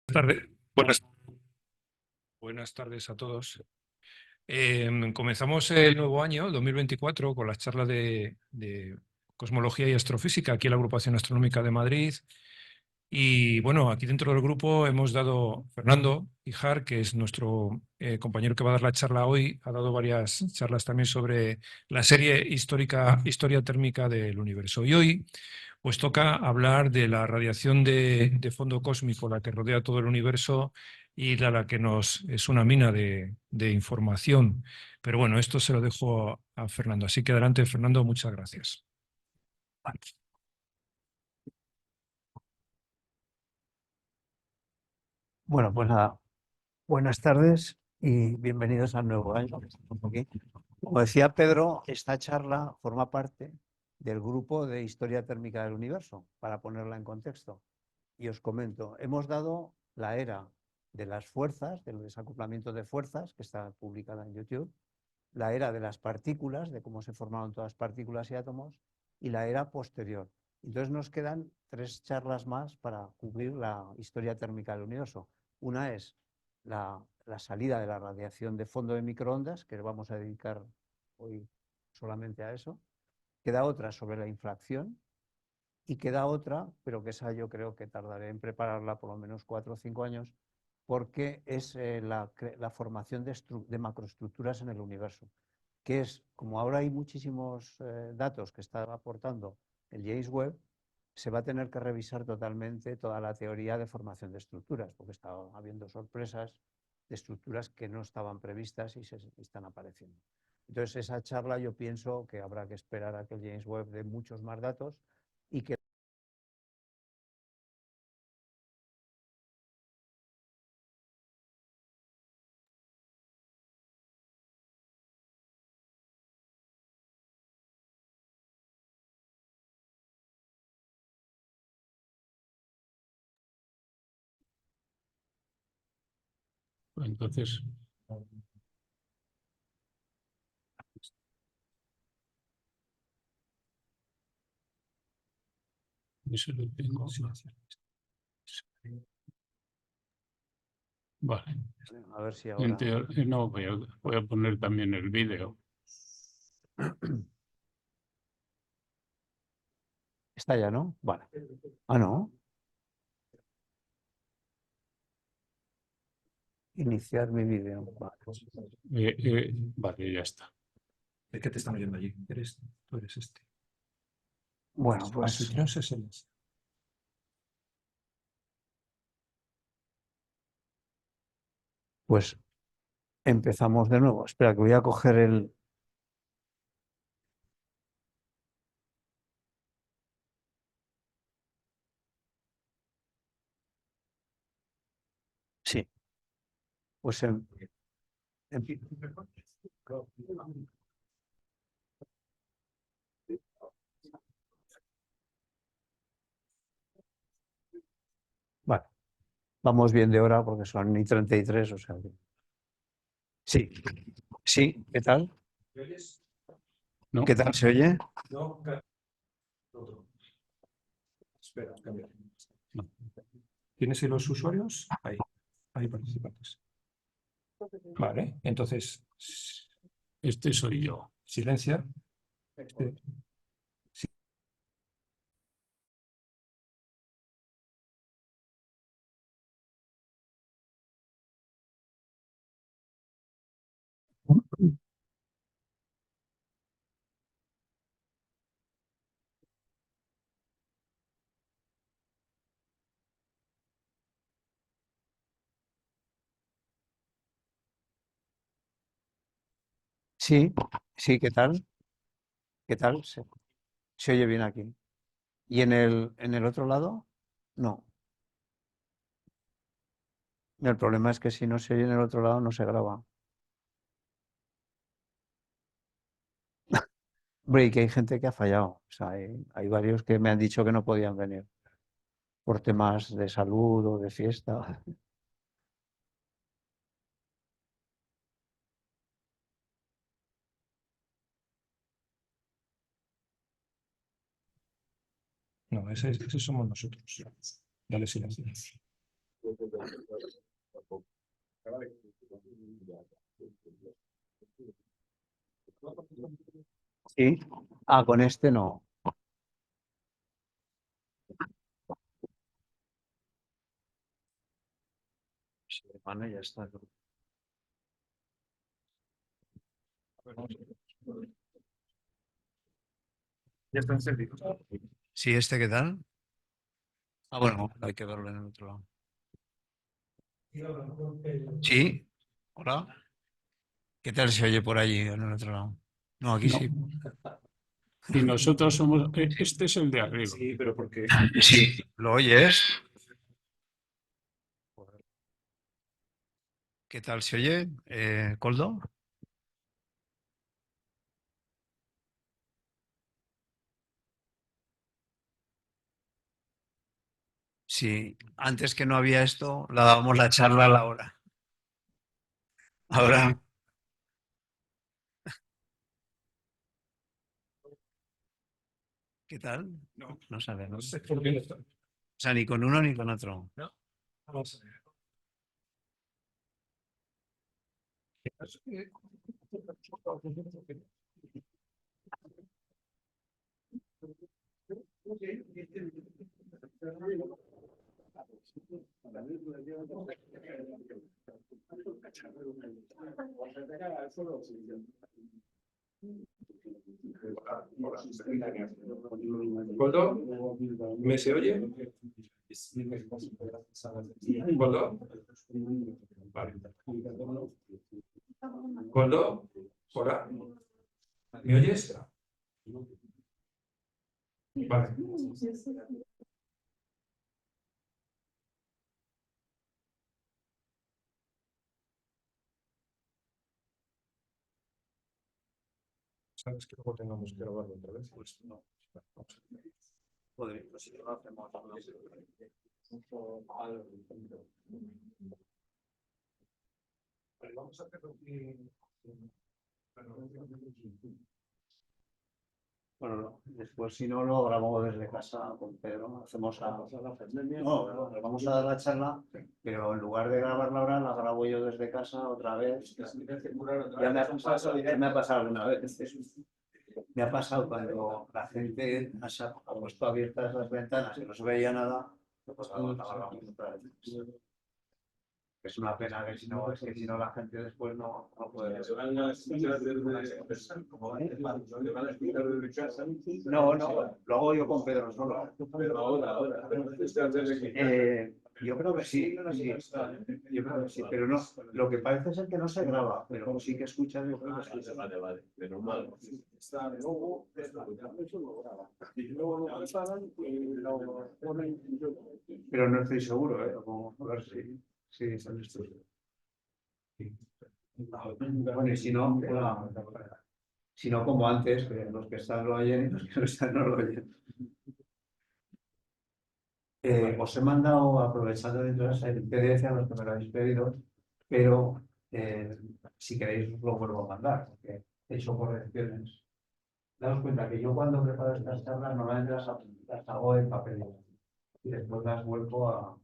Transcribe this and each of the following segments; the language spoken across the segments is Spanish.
Tardes. Buenas tardes a todos. Comenzamos el nuevo año, 2024, con las charlas de cosmología y astrofísica aquí en la Agrupación Astronómica de Madrid. Y bueno, aquí dentro del grupo hemos dado, Fernando Ijar, que es nuestro compañero que va a dar la charla hoy, ha dado varias charlas también sobre la serie histórica, Historia térmica del universo. Y hoy pues toca hablar de la radiación de fondo cósmico, la que rodea todo el universo y la que nos es una mina de información. Pero bueno, esto se lo dejo a Fernando. Así que adelante, Fernando, muchas gracias. Bueno, pues nada, buenas tardes y bienvenidos al nuevo año que estamos aquí. Como decía Pedro, esta charla forma parte del grupo de Historia Térmica del Universo, para ponerla en contexto. Y os comento, hemos dado la era de las fuerzas, del desacoplamiento de fuerzas, que está publicada en YouTube, la era de las partículas, de cómo se formaron todas las partículas y átomos, y la era posterior. Entonces nos quedan 3 charlas más para cubrir la historia térmica del universo. Una es la salida de la radiación de fondo de microondas, que vamos a dedicar hoy solamente a eso. Queda otra sobre la infracción y queda otra, pero que esa yo creo que tardaré en prepararla por lo menos 4 o 5 años, porque es la formación de macroestructuras en el universo, que es, como ahora hay muchísimos datos que está aportando el James Webb, se va a tener que revisar totalmente toda la teoría de formación de estructuras, porque está habiendo sorpresas de estructuras que no estaban previstas y se están apareciendo. Entonces, esa charla yo pienso que habrá que esperar a que el James Webb dé muchos más datos y que Entonces, eso lo tengo. Vale. a ver si ahora... No, voy a poner también el vídeo. Está ya, ¿no? Vale. Ah, no. Iniciar mi vídeo. Vale. Vale, ya está. ¿De qué te están oyendo allí? Tú eres este. Bueno, pues Anfitriones es el... empezamos de nuevo. Espera, que voy a coger el... Sí. Pues vale. Vamos bien de hora porque son y 33, o sea que... Sí. Sí, ¿qué tal? ¿Me oyes? No, ¿Qué tal se oye? No, otro. Espera, cambia. no. ¿Tienes ahí los usuarios? Ahí participantes. Vale, entonces, Este soy yo. silencia. Sí. Sí, sí, ¿qué tal? ¿Qué tal? Se oye bien aquí. ¿Y en el otro lado? No. El problema es que si no se oye en el otro lado no se graba. Hombre, y que hay gente que ha fallado. O sea, hay varios que me han dicho que no podían venir por temas de salud o de fiesta. No, ese somos nosotros. Dale silencio. Sí. Ah, con este no. Sí, hermano, ya está. Ya está encendido. Sí, ¿este qué tal? Ah, bueno, hay que verlo en el otro lado. Sí. Hola. ¿Qué tal se oye por allí en el otro lado? No, aquí sí. Y nosotros somos, este es el de arriba. Sí, pero porque Sí. ¿Lo oyes? ¿Qué tal se oye, Coldo? Sí, antes que no había esto, la dábamos la charla a la hora. Ahora, ¿qué tal? No. No sabemos. no sé por qué no está. O sea, ni con uno ni con otro. Vamos a ver. ¿Coldo? ¿Me se oye? ¿Coldo? Vale. ¿Coldo? Hola. ¿Me oyes? Vale. ¿Sabes que luego tengamos que grabarlo otra vez? Pues no. Vamos a ver. Joder, pues si no lo hacemos. Vale, vamos a hacerlo aquí. Bueno, después si no lo grabamos desde casa con Pedro, hacemos no, le vamos a dar la charla, pero en lugar de grabarla ahora, la grabo yo desde casa otra vez. Ya me ha pasado alguna vez. Me ha pasado cuando la gente ha puesto abiertas las ventanas y no se veía nada, pues la grabamos otra vez. Es una pena que si no, es que si no la gente después no puede. No, lo hago yo con Pedro solo. Yo creo que sí, yo creo que sí, pero no, lo que parece ser que no se graba, pero sí que escuchas, yo creo que sí. Vale, menos mal. Pero no estoy seguro, vamos a ver si sale esto. Bueno, y si no, como antes, que los que están lo oyen y los que no están no lo oyen. Os he mandado, aprovechando mientras el PDF a los que me lo habéis pedido, pero si queréis os lo vuelvo a mandar, porque he hecho correcciones. Daos cuenta que yo cuando preparo estas charlas normalmente las hago en papel y después las vuelvo a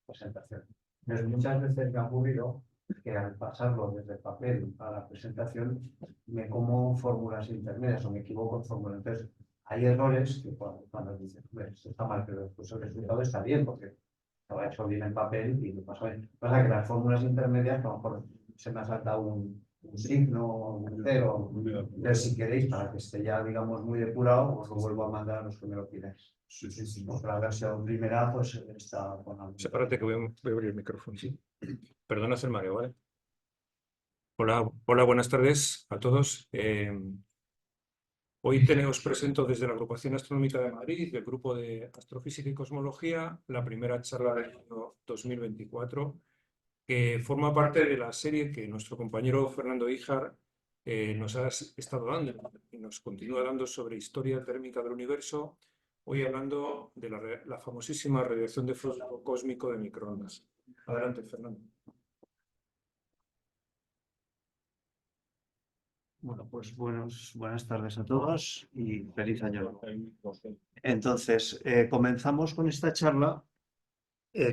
presentación. Entonces, muchas veces me ha ocurrido que al pasarlo desde el papel a la presentación me como fórmulas intermedias o me equivoco en fórmulas. Entonces, hay errores que cuando dices, esto está mal, pero después el resultado está bien porque estaba hecho bien en papel y lo pasó bien. Pasa que las fórmulas intermedias, a lo mejor se me ha saltado un signo, un cero. Entonces, si queréis, para que esté ya, digamos, muy depurado, os lo vuelvo a mandar a los que me lo pidáis. La versión primera, pues está con algo. Sepárate que voy a abrir el micrófono. Sí. Perdona el mareo, ¿vale? Hola, buenas tardes a todos. Hoy os presento desde la Agrupación Astronómica de Madrid, del Grupo de Astrofísica y Cosmología, la primera charla del año 2024, que forma parte de la serie que nuestro compañero Fernando Híjar nos ha estado dando y nos continúa dando sobre historia térmica del universo, hoy hablando de la famosísima radiación de flujo cósmico de microondas. Adelante, Fernando. Bueno, pues buenas tardes a todos y feliz año nuevo. Entonces, comenzamos con esta charla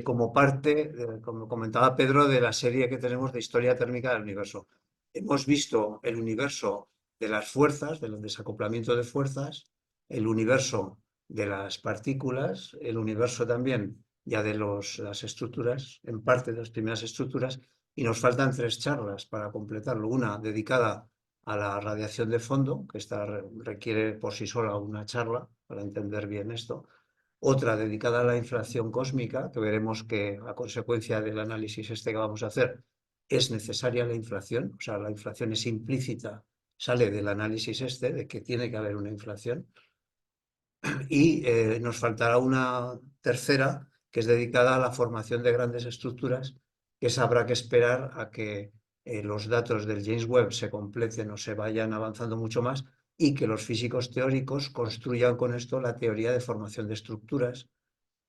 como parte, como comentaba Pedro, de la serie que tenemos de historia térmica del universo. Hemos visto el universo de las fuerzas, del desacoplamiento de fuerzas, el universo de las partículas, el universo también ya de las estructuras, en parte de las primeras estructuras, y nos faltan 3 charlas para completarlo. Una dedicada a la radiación de fondo, que esta requiere por sí sola una charla para entender bien esto. Otra dedicada a la inflación cósmica, que veremos que a consecuencia del análisis que vamos a hacer es necesaria la inflación, o sea, la inflación es implícita, sale del análisis de que tiene que haber una inflación. Y nos faltará una tercera, que es dedicada a la formación de grandes estructuras, que esa habrá que esperar a que los datos del James Webb se completen o se vayan avanzando mucho más y que los físicos teóricos construyan con esto la teoría de formación de estructuras,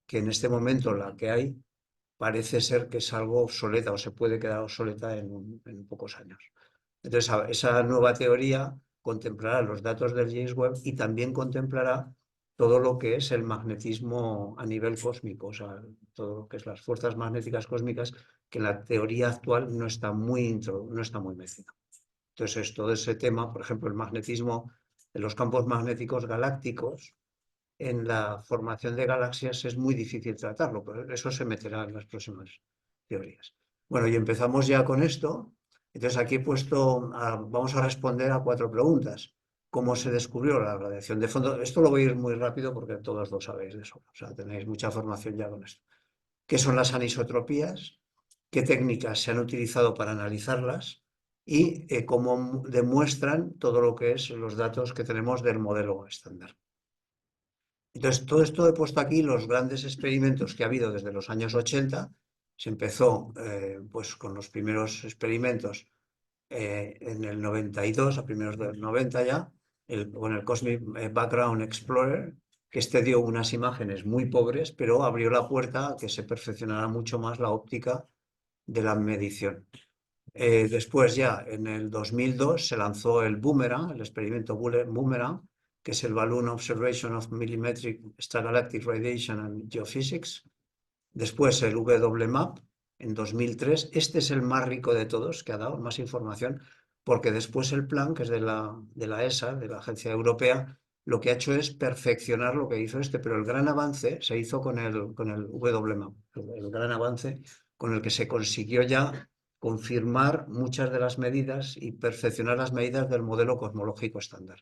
que en este momento la que hay parece ser que es algo obsoleta o se puede quedar obsoleta en pocos años. Entonces, esa nueva teoría contemplará los datos del James Webb y también contemplará todo lo que es el magnetismo a nivel cósmico, o sea, todo lo que es las fuerzas magnéticas cósmicas, que en la teoría actual no está muy metida. Entonces, todo ese tema, por ejemplo, el magnetismo de los campos magnéticos galácticos, en la formación de galaxias es muy difícil tratarlo, pero eso se meterá en las próximas teorías. Bueno, y empezamos ya con esto. Entonces aquí he puesto, vamos a responder a 4 preguntas. ¿Cómo se descubrió la radiación de fondo? Esto lo voy a ir muy rápido porque todos lo sabéis de eso. O sea, tenéis mucha formación ya con esto. ¿Qué son las anisotropías? ¿Qué técnicas se han utilizado para analizarlas? Y cómo demuestran todo lo que es los datos que tenemos del modelo estándar. Entonces, todo esto he puesto aquí los grandes experimentos que ha habido desde los años 80. Se empezó pues con los primeros experimentos en el 92, a primeros del 90 ya, con el Cosmic Background Explorer, que dio unas imágenes muy pobres, pero abrió la puerta a que se perfeccionara mucho más la óptica de la medición. Después ya, en el 2002, se lanzó el Boomerang, el experimento Boomerang, que es el Balloon Observation of Millimetric Stargalactic Radiation and Geophysics. Después el WMAP, en 2003. Este es el más rico de todos, que ha dado más información, porque después el plan, que es de la ESA, de la Agencia Europea, lo que ha hecho es perfeccionar lo que hizo pero el gran avance se hizo con el WMAP, el gran avance con el que se consiguió ya confirmar muchas de las medidas y perfeccionar las medidas del modelo cosmológico estándar.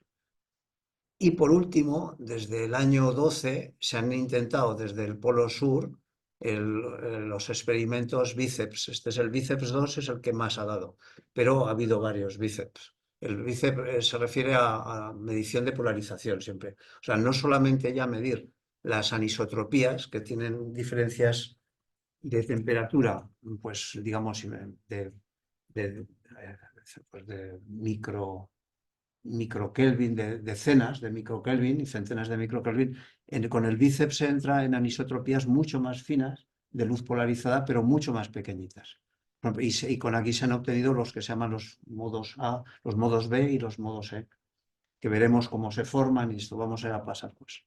Y por último, desde el año 12 se han intentado desde el Polo Sur los experimentos BICEPS. Este es el BICEPS 2, es el que más ha dado, pero ha habido varios BICEPS. El BICEPS se refiere a medición de polarización siempre. O sea, no solamente ya medir las anisotropías, que tienen diferencias de temperatura, pues digamos, de microkelvin, de decenas de microkelvin y centenas de microkelvin. Con el bíceps se entra en anisotropías mucho más finas, de luz polarizada, pero mucho más pequeñitas. Y con aquí se han obtenido los que se llaman los modos A, los modos B y los modos E, que veremos cómo se forman y esto vamos a pasar pues.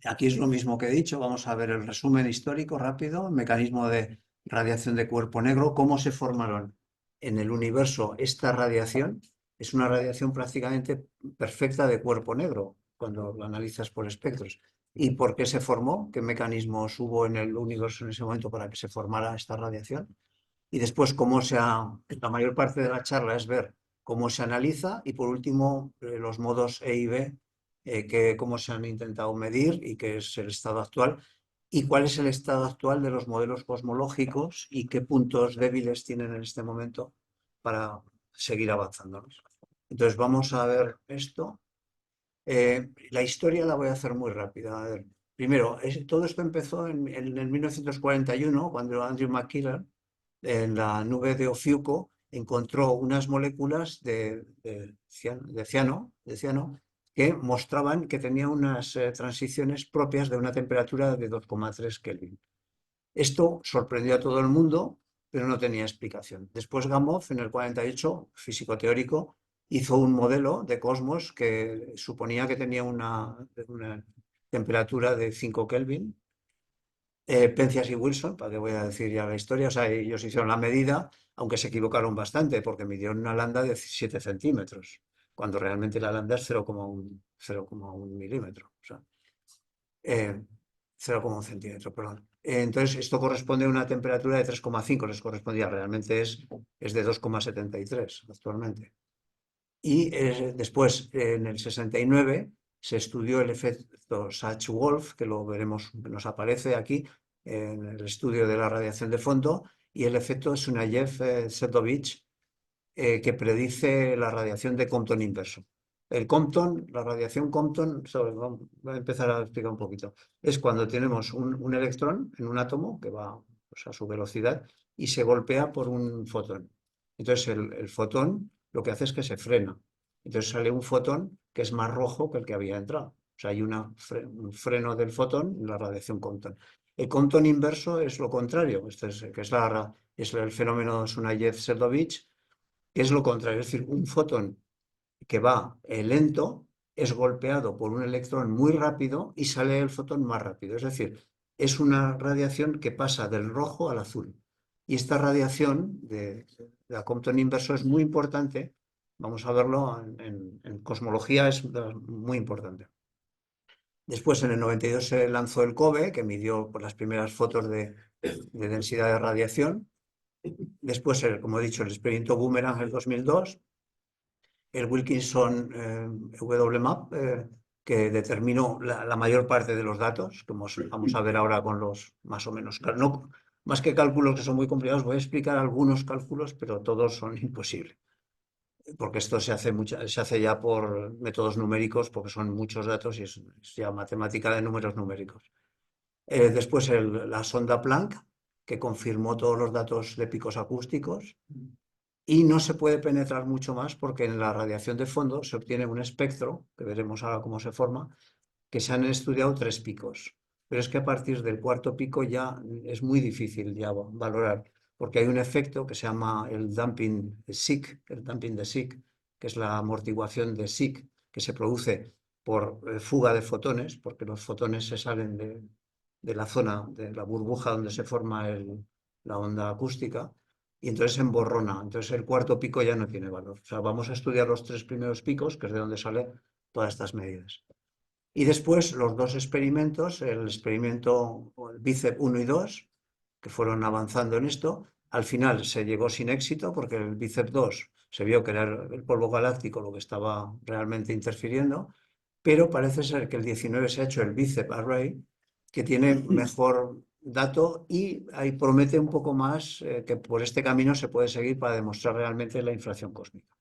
Aquí es lo mismo que he dicho, vamos a ver el resumen histórico rápido, mecanismo de radiación de cuerpo negro, cómo se formaron en el universo esta radiación. Es una radiación prácticamente perfecta de cuerpo negro cuando lo analizas por espectros. ¿Y por qué se formó? ¿Qué mecanismos hubo en el universo en ese momento para que se formara esta radiación? Y después, la mayor parte de la charla es ver cómo se analiza y por último los modos E y B, cómo se han intentado medir y qué es el estado actual y cuál es el estado actual de los modelos cosmológicos y qué puntos débiles tienen en este momento para seguir avanzando. Entonces vamos a ver esto. La historia la voy a hacer muy rápida. A ver, primero, todo esto empezó en el 1941 cuando Andrew McKellar en la nube de Ofiuco encontró unas moléculas de ciano que mostraban que tenían unas transiciones propias de una temperatura de 2,3 Kelvin. Esto sorprendió a todo el mundo, pero no tenía explicación. Después Gamow, en el 48, físico teórico, hizo un modelo de cosmos que suponía que tenía una temperatura de 5 Kelvin Penzias y Wilson, para qué voy a decir ya la historia, o sea, ellos hicieron la medida, aunque se equivocaron bastante, porque midieron una lambda de 7 centímetros, cuando realmente la lambda es 0,1 milímetro, o sea, 0,1 centímetro, perdón. Entonces, esto corresponde a una temperatura de 3,5, les correspondía, realmente es de 2,73 actualmente. Y después, en el 69, se estudió el efecto Sachs-Wolf, que lo veremos, nos aparece aquí en el estudio de la radiación de fondo, y el efecto Sunayev-Sedovich, que predice la radiación de Compton inverso. El Compton, la radiación Compton, voy a empezar a explicar un poquito. Es cuando tenemos un electrón en un átomo que va, pues, a su velocidad y se golpea por un fotón. Entonces el fotón lo que hace es que se frena. Entonces sale un fotón que es más rojo que el que había entrado. O sea, hay un freno del fotón en la radiación Compton. El Compton inverso es lo contrario, que es el fenómeno Sunayev-Sedovich, que es lo contrario, es decir, un fotón que va lento es golpeado por un electrón muy rápido y sale el fotón más rápido. Es decir, es una radiación que pasa del rojo al azul. Y esta radiación de la Compton inverso es muy importante. Vamos a verlo en cosmología, es muy importante. Después, en el 92, se lanzó el COBE, que midió las primeras fotos de densidad de radiación. Después, como he dicho, el experimento Boomerang en el 2002, el Wilkinson WMAP, que determinó la mayor parte de los datos, como vamos a ver ahora con los más o menos, no, más que cálculos que son muy complicados, voy a explicar algunos cálculos, pero todos son imposibles, porque esto se hace ya por métodos numéricos, porque son muchos datos y es ya matemática de números numéricos. Después la sonda Planck, que confirmó todos los datos de picos acústicos. Y no se puede penetrar mucho más porque en la radiación de fondo se obtiene un espectro, que veremos ahora cómo se forma, que se han estudiado 3 picos. Pero es que a partir del 4.º pico ya es muy difícil ya valorar, porque hay un efecto que se llama el damping de Sick, que es la amortiguación de Sick, que se produce por fuga de fotones, porque los fotones se salen de la zona, de la burbuja donde se forma la onda acústica, y entonces se emborrona. Entonces el 4.º pico ya no tiene valor. O sea, vamos a estudiar los 3 primeros picos, que es de donde salen todas estas medidas. Y después los 2 experimentos, el experimento BICEP 1 y 2, que fueron avanzando en esto. Al final se llegó sin éxito porque el BICEP 2 se vio que era el polvo galáctico lo que estaba realmente interfiriendo, pero parece ser que el 19 se ha hecho el BICEP Array, que tiene mejor dato y ahí promete un poco más, que por este camino se puede seguir para demostrar realmente la inflación cósmica.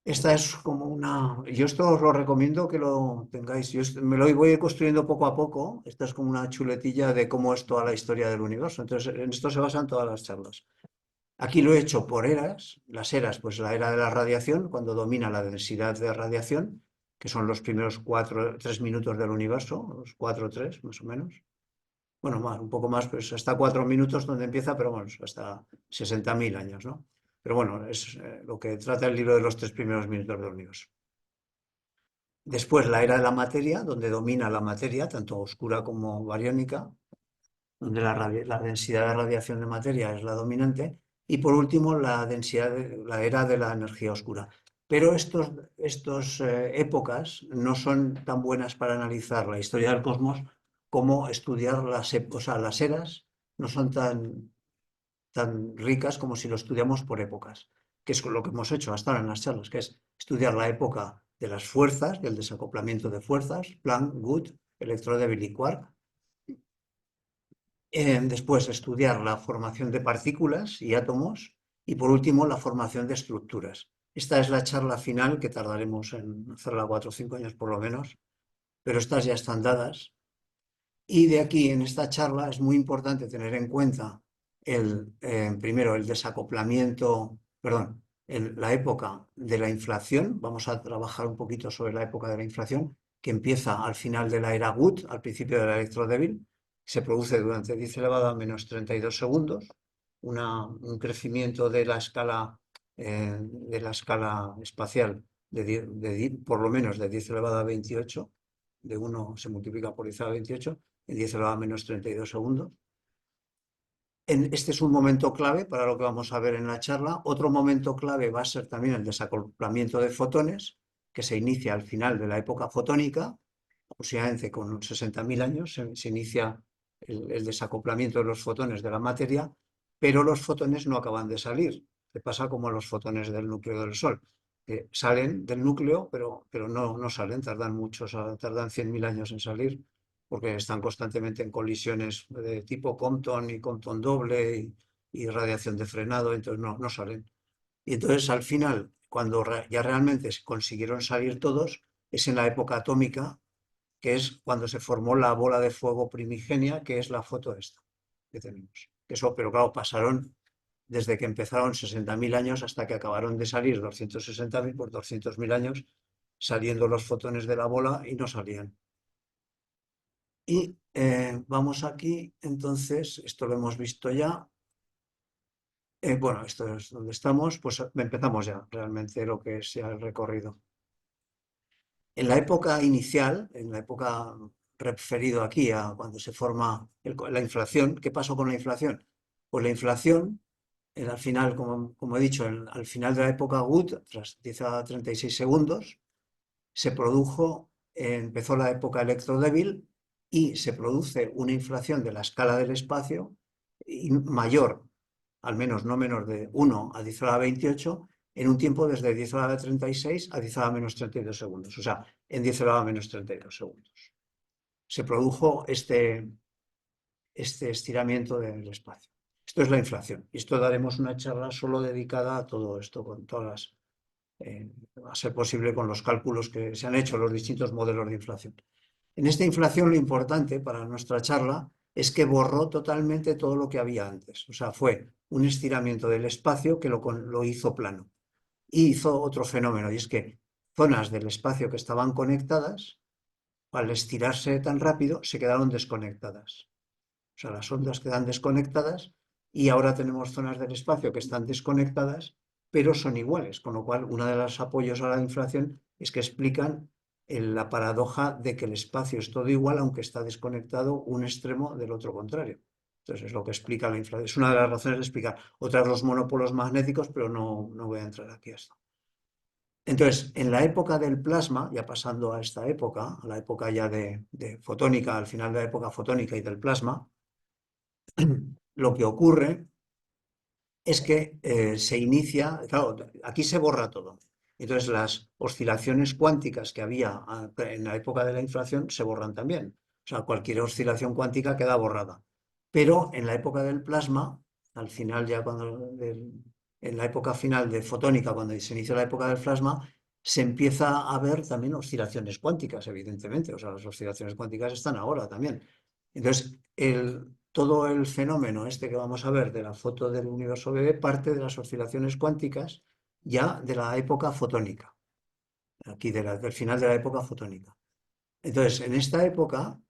Esta es como yo esto os lo recomiendo que lo tengáis. Yo me lo voy construyendo poco a poco. Esta es como una chuletilla de cómo es toda la historia del universo. Entonces, en esto se basan todas las charlas. Aquí lo he hecho por eras. Las eras, pues la era de la radiación, cuando domina la densidad de radiación, que son los primeros 3 minutos del universo, los 4 o 3 más o menos. Bueno, más, un poco más, pues hasta 4 minutos donde empieza, pero bueno, hasta 60.000 años, ¿no? Pero bueno, es lo que trata el libro de los 3 primeros minutos del universo. Después la era de la materia, donde domina la materia, tanto oscura como bariónica, donde la densidad de radiación de materia es la dominante. Y por último, la era de la energía oscura. Pero estas épocas no son tan buenas para analizar la historia del cosmos como estudiar las eras no son tan ricas como si lo estudiamos por épocas, que es lo que hemos hecho hasta ahora en las charlas, que es estudiar la época de las fuerzas, del desacoplamiento de fuerzas, Planck, Wood, electrodébil y quark. Después, estudiar la formación de partículas y átomos. Y por último, la formación de estructuras. Esta es la charla final, que tardaremos en hacerla 4 o 5 años por lo menos, pero estas ya están dadas. Y de aquí, en esta charla, es muy importante tener en cuenta primero el desacoplamiento, perdón, la época de la inflación. Vamos a trabajar un poquito sobre la época de la inflación, que empieza al final de la era Wood, al principio de la electrodébil. Se produce durante 10 elevado a menos 32 segundos, un crecimiento de la escala espacial por lo menos de 10 elevado a 28, de 1 se multiplica por 10 a la 28, en 10 elevado a menos 32 segundos. Este es un momento clave para lo que vamos a ver en la charla. Otro momento clave va a ser también el desacoplamiento de fotones, que se inicia al final de la época fotónica, aproximadamente con 60.000 años, se inicia el desacoplamiento de los fotones de la materia, pero los fotones no acaban de salir. Le pasa como los fotones del núcleo del Sol, que salen del núcleo, pero no salen, tardan 100.000 años en salir, porque están constantemente en colisiones de tipo Compton y Compton doble y radiación de frenado, entonces no salen. Y entonces al final, cuando ya realmente consiguieron salir todos, es en la época atómica, que es cuando se formó la bola de fuego primigenia, que es la foto esta que tenemos. Eso, pero claro, pasaron desde que empezaron 60.000 años hasta que acabaron de salir 260.000 por 200.000 años, saliendo los fotones de la bola y no salían. Y vamos aquí, entonces, esto lo hemos visto ya. Bueno, esto es donde estamos, pues empezamos ya realmente lo que es ya el recorrido. En la época inicial, en la época referido aquí a cuando se forma la inflación, ¿qué pasó con la inflación? Pues la inflación, al final, como he dicho, al final de la época Wood, tras 10 a 36 segundos, se produjo, empezó la época electrodébil y se produce una inflación de la escala del espacio mayor, al menos no menor de 1 a 10 a la 28, en un tiempo desde 10 a la 36 a 10 a la menos 32 segundos, o sea, en 10 a la menos 32 segundos. Se produjo este estiramiento del espacio. Esto es la inflación. Y esto daremos una charla solo dedicada a todo esto, con todas a ser posible con los cálculos que se han hecho, los distintos modelos de inflación. En esta inflación lo importante para nuestra charla es que borró totalmente todo lo que había antes. O sea, fue un estiramiento del espacio que lo hizo plano. Y hizo otro fenómeno, y es que zonas del espacio que estaban conectadas, al estirarse tan rápido, se quedaron desconectadas. O sea, las ondas quedan desconectadas y ahora tenemos zonas del espacio que están desconectadas, pero son iguales, con lo cual uno de los apoyos a la inflación es que explican la paradoja de que el espacio es todo igual aunque está desconectado un extremo del otro contrario. Entonces es lo que explica la inflación. Es una de las razones de explicar. Otras los monopolos magnéticos, pero no voy a entrar aquí a esto. Entonces, en la época del plasma, ya pasando a esta época, a la época ya de fotónica, al final de la época fotónica y del plasma, lo que ocurre es que se inicia, claro, aquí se borra todo. Entonces las oscilaciones cuánticas que había en la época de la inflación se borran también. O sea, cualquier oscilación cuántica queda borrada. Pero en la época del plasma, al final ya en la época final de fotónica, cuando se inicia la época del plasma, se empieza a ver también oscilaciones cuánticas, evidentemente. O sea, las oscilaciones cuánticas están ahora también. Entonces, todo el fenómeno este que vamos a ver de la foto del universo bebé parte de las oscilaciones cuánticas ya de la época fotónica, aquí del final de la época fotónica. Entonces, en esta época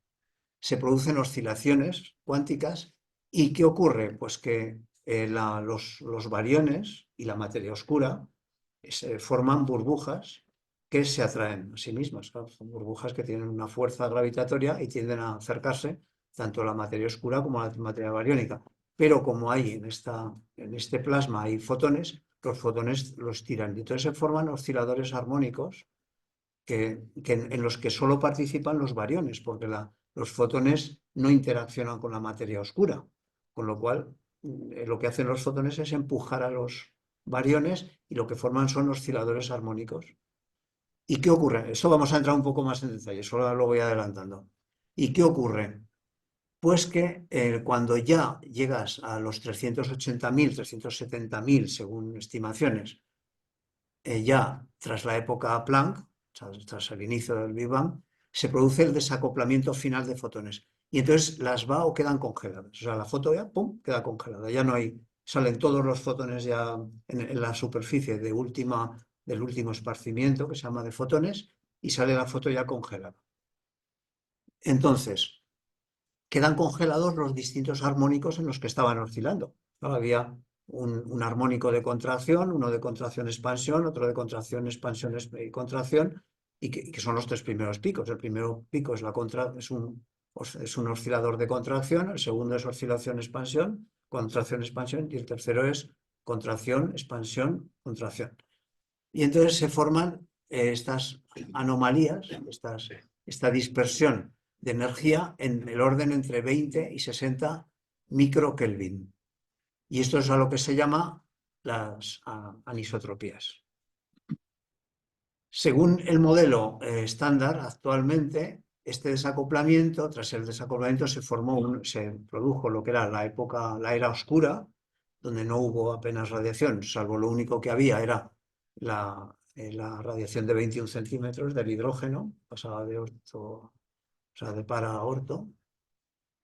se producen oscilaciones cuánticas y ¿qué ocurre? Pues que los bariones y la materia oscura se forman burbujas que se atraen a sí mismas. Claro, son burbujas que tienen una fuerza gravitatoria y tienden a acercarse tanto a la materia oscura como a la materia bariónica. Pero como hay en este plasma hay fotones, los fotones los tiran. Y entonces se forman osciladores armónicos en los que solo participan los bariones, porque los fotones no interaccionan con la materia oscura. Con lo cual, lo que hacen los fotones es empujar a los bariones y lo que forman son osciladores armónicos. ¿Y qué ocurre? Eso vamos a entrar un poco más en detalle, solo lo voy adelantando. ¿Y qué ocurre? Pues que cuando ya llegas a los 380.000, 370.000, según estimaciones, ya tras la época Planck, tras el inicio del Big Bang, se produce el desacoplamiento final de fotones. Y entonces las va o quedan congeladas. O sea, la foto ya, ¡pum!, queda congelada. Ya no hay, salen todos los fotones ya en la superficie del último esparcimiento, que se llama de fotones, y sale la foto ya congelada. Entonces, quedan congelados los distintos armónicos en los que estaban oscilando. Había un armónico de contracción, uno de contracción-expansión, otro de contracción-expansión y contracción, y que son los tres primeros picos. El primer pico es un es un oscilador de contracción, el segundo es oscilación-expansión, contracción-expansión, y el tercero es contracción, expansión, contracción. Y entonces se forman estas anomalías, esta dispersión de energía en el orden entre 20 y 60 microkelvin. Y esto es a lo que se llama las anisotropías. Según el modelo estándar, actualmente, este desacoplamiento, tras el desacoplamiento se produjo lo que era la era oscura, donde no hubo apenas radiación, salvo lo único que había era la radiación de 21 centímetros del hidrógeno, pasaba de orto, o sea, de para a orto.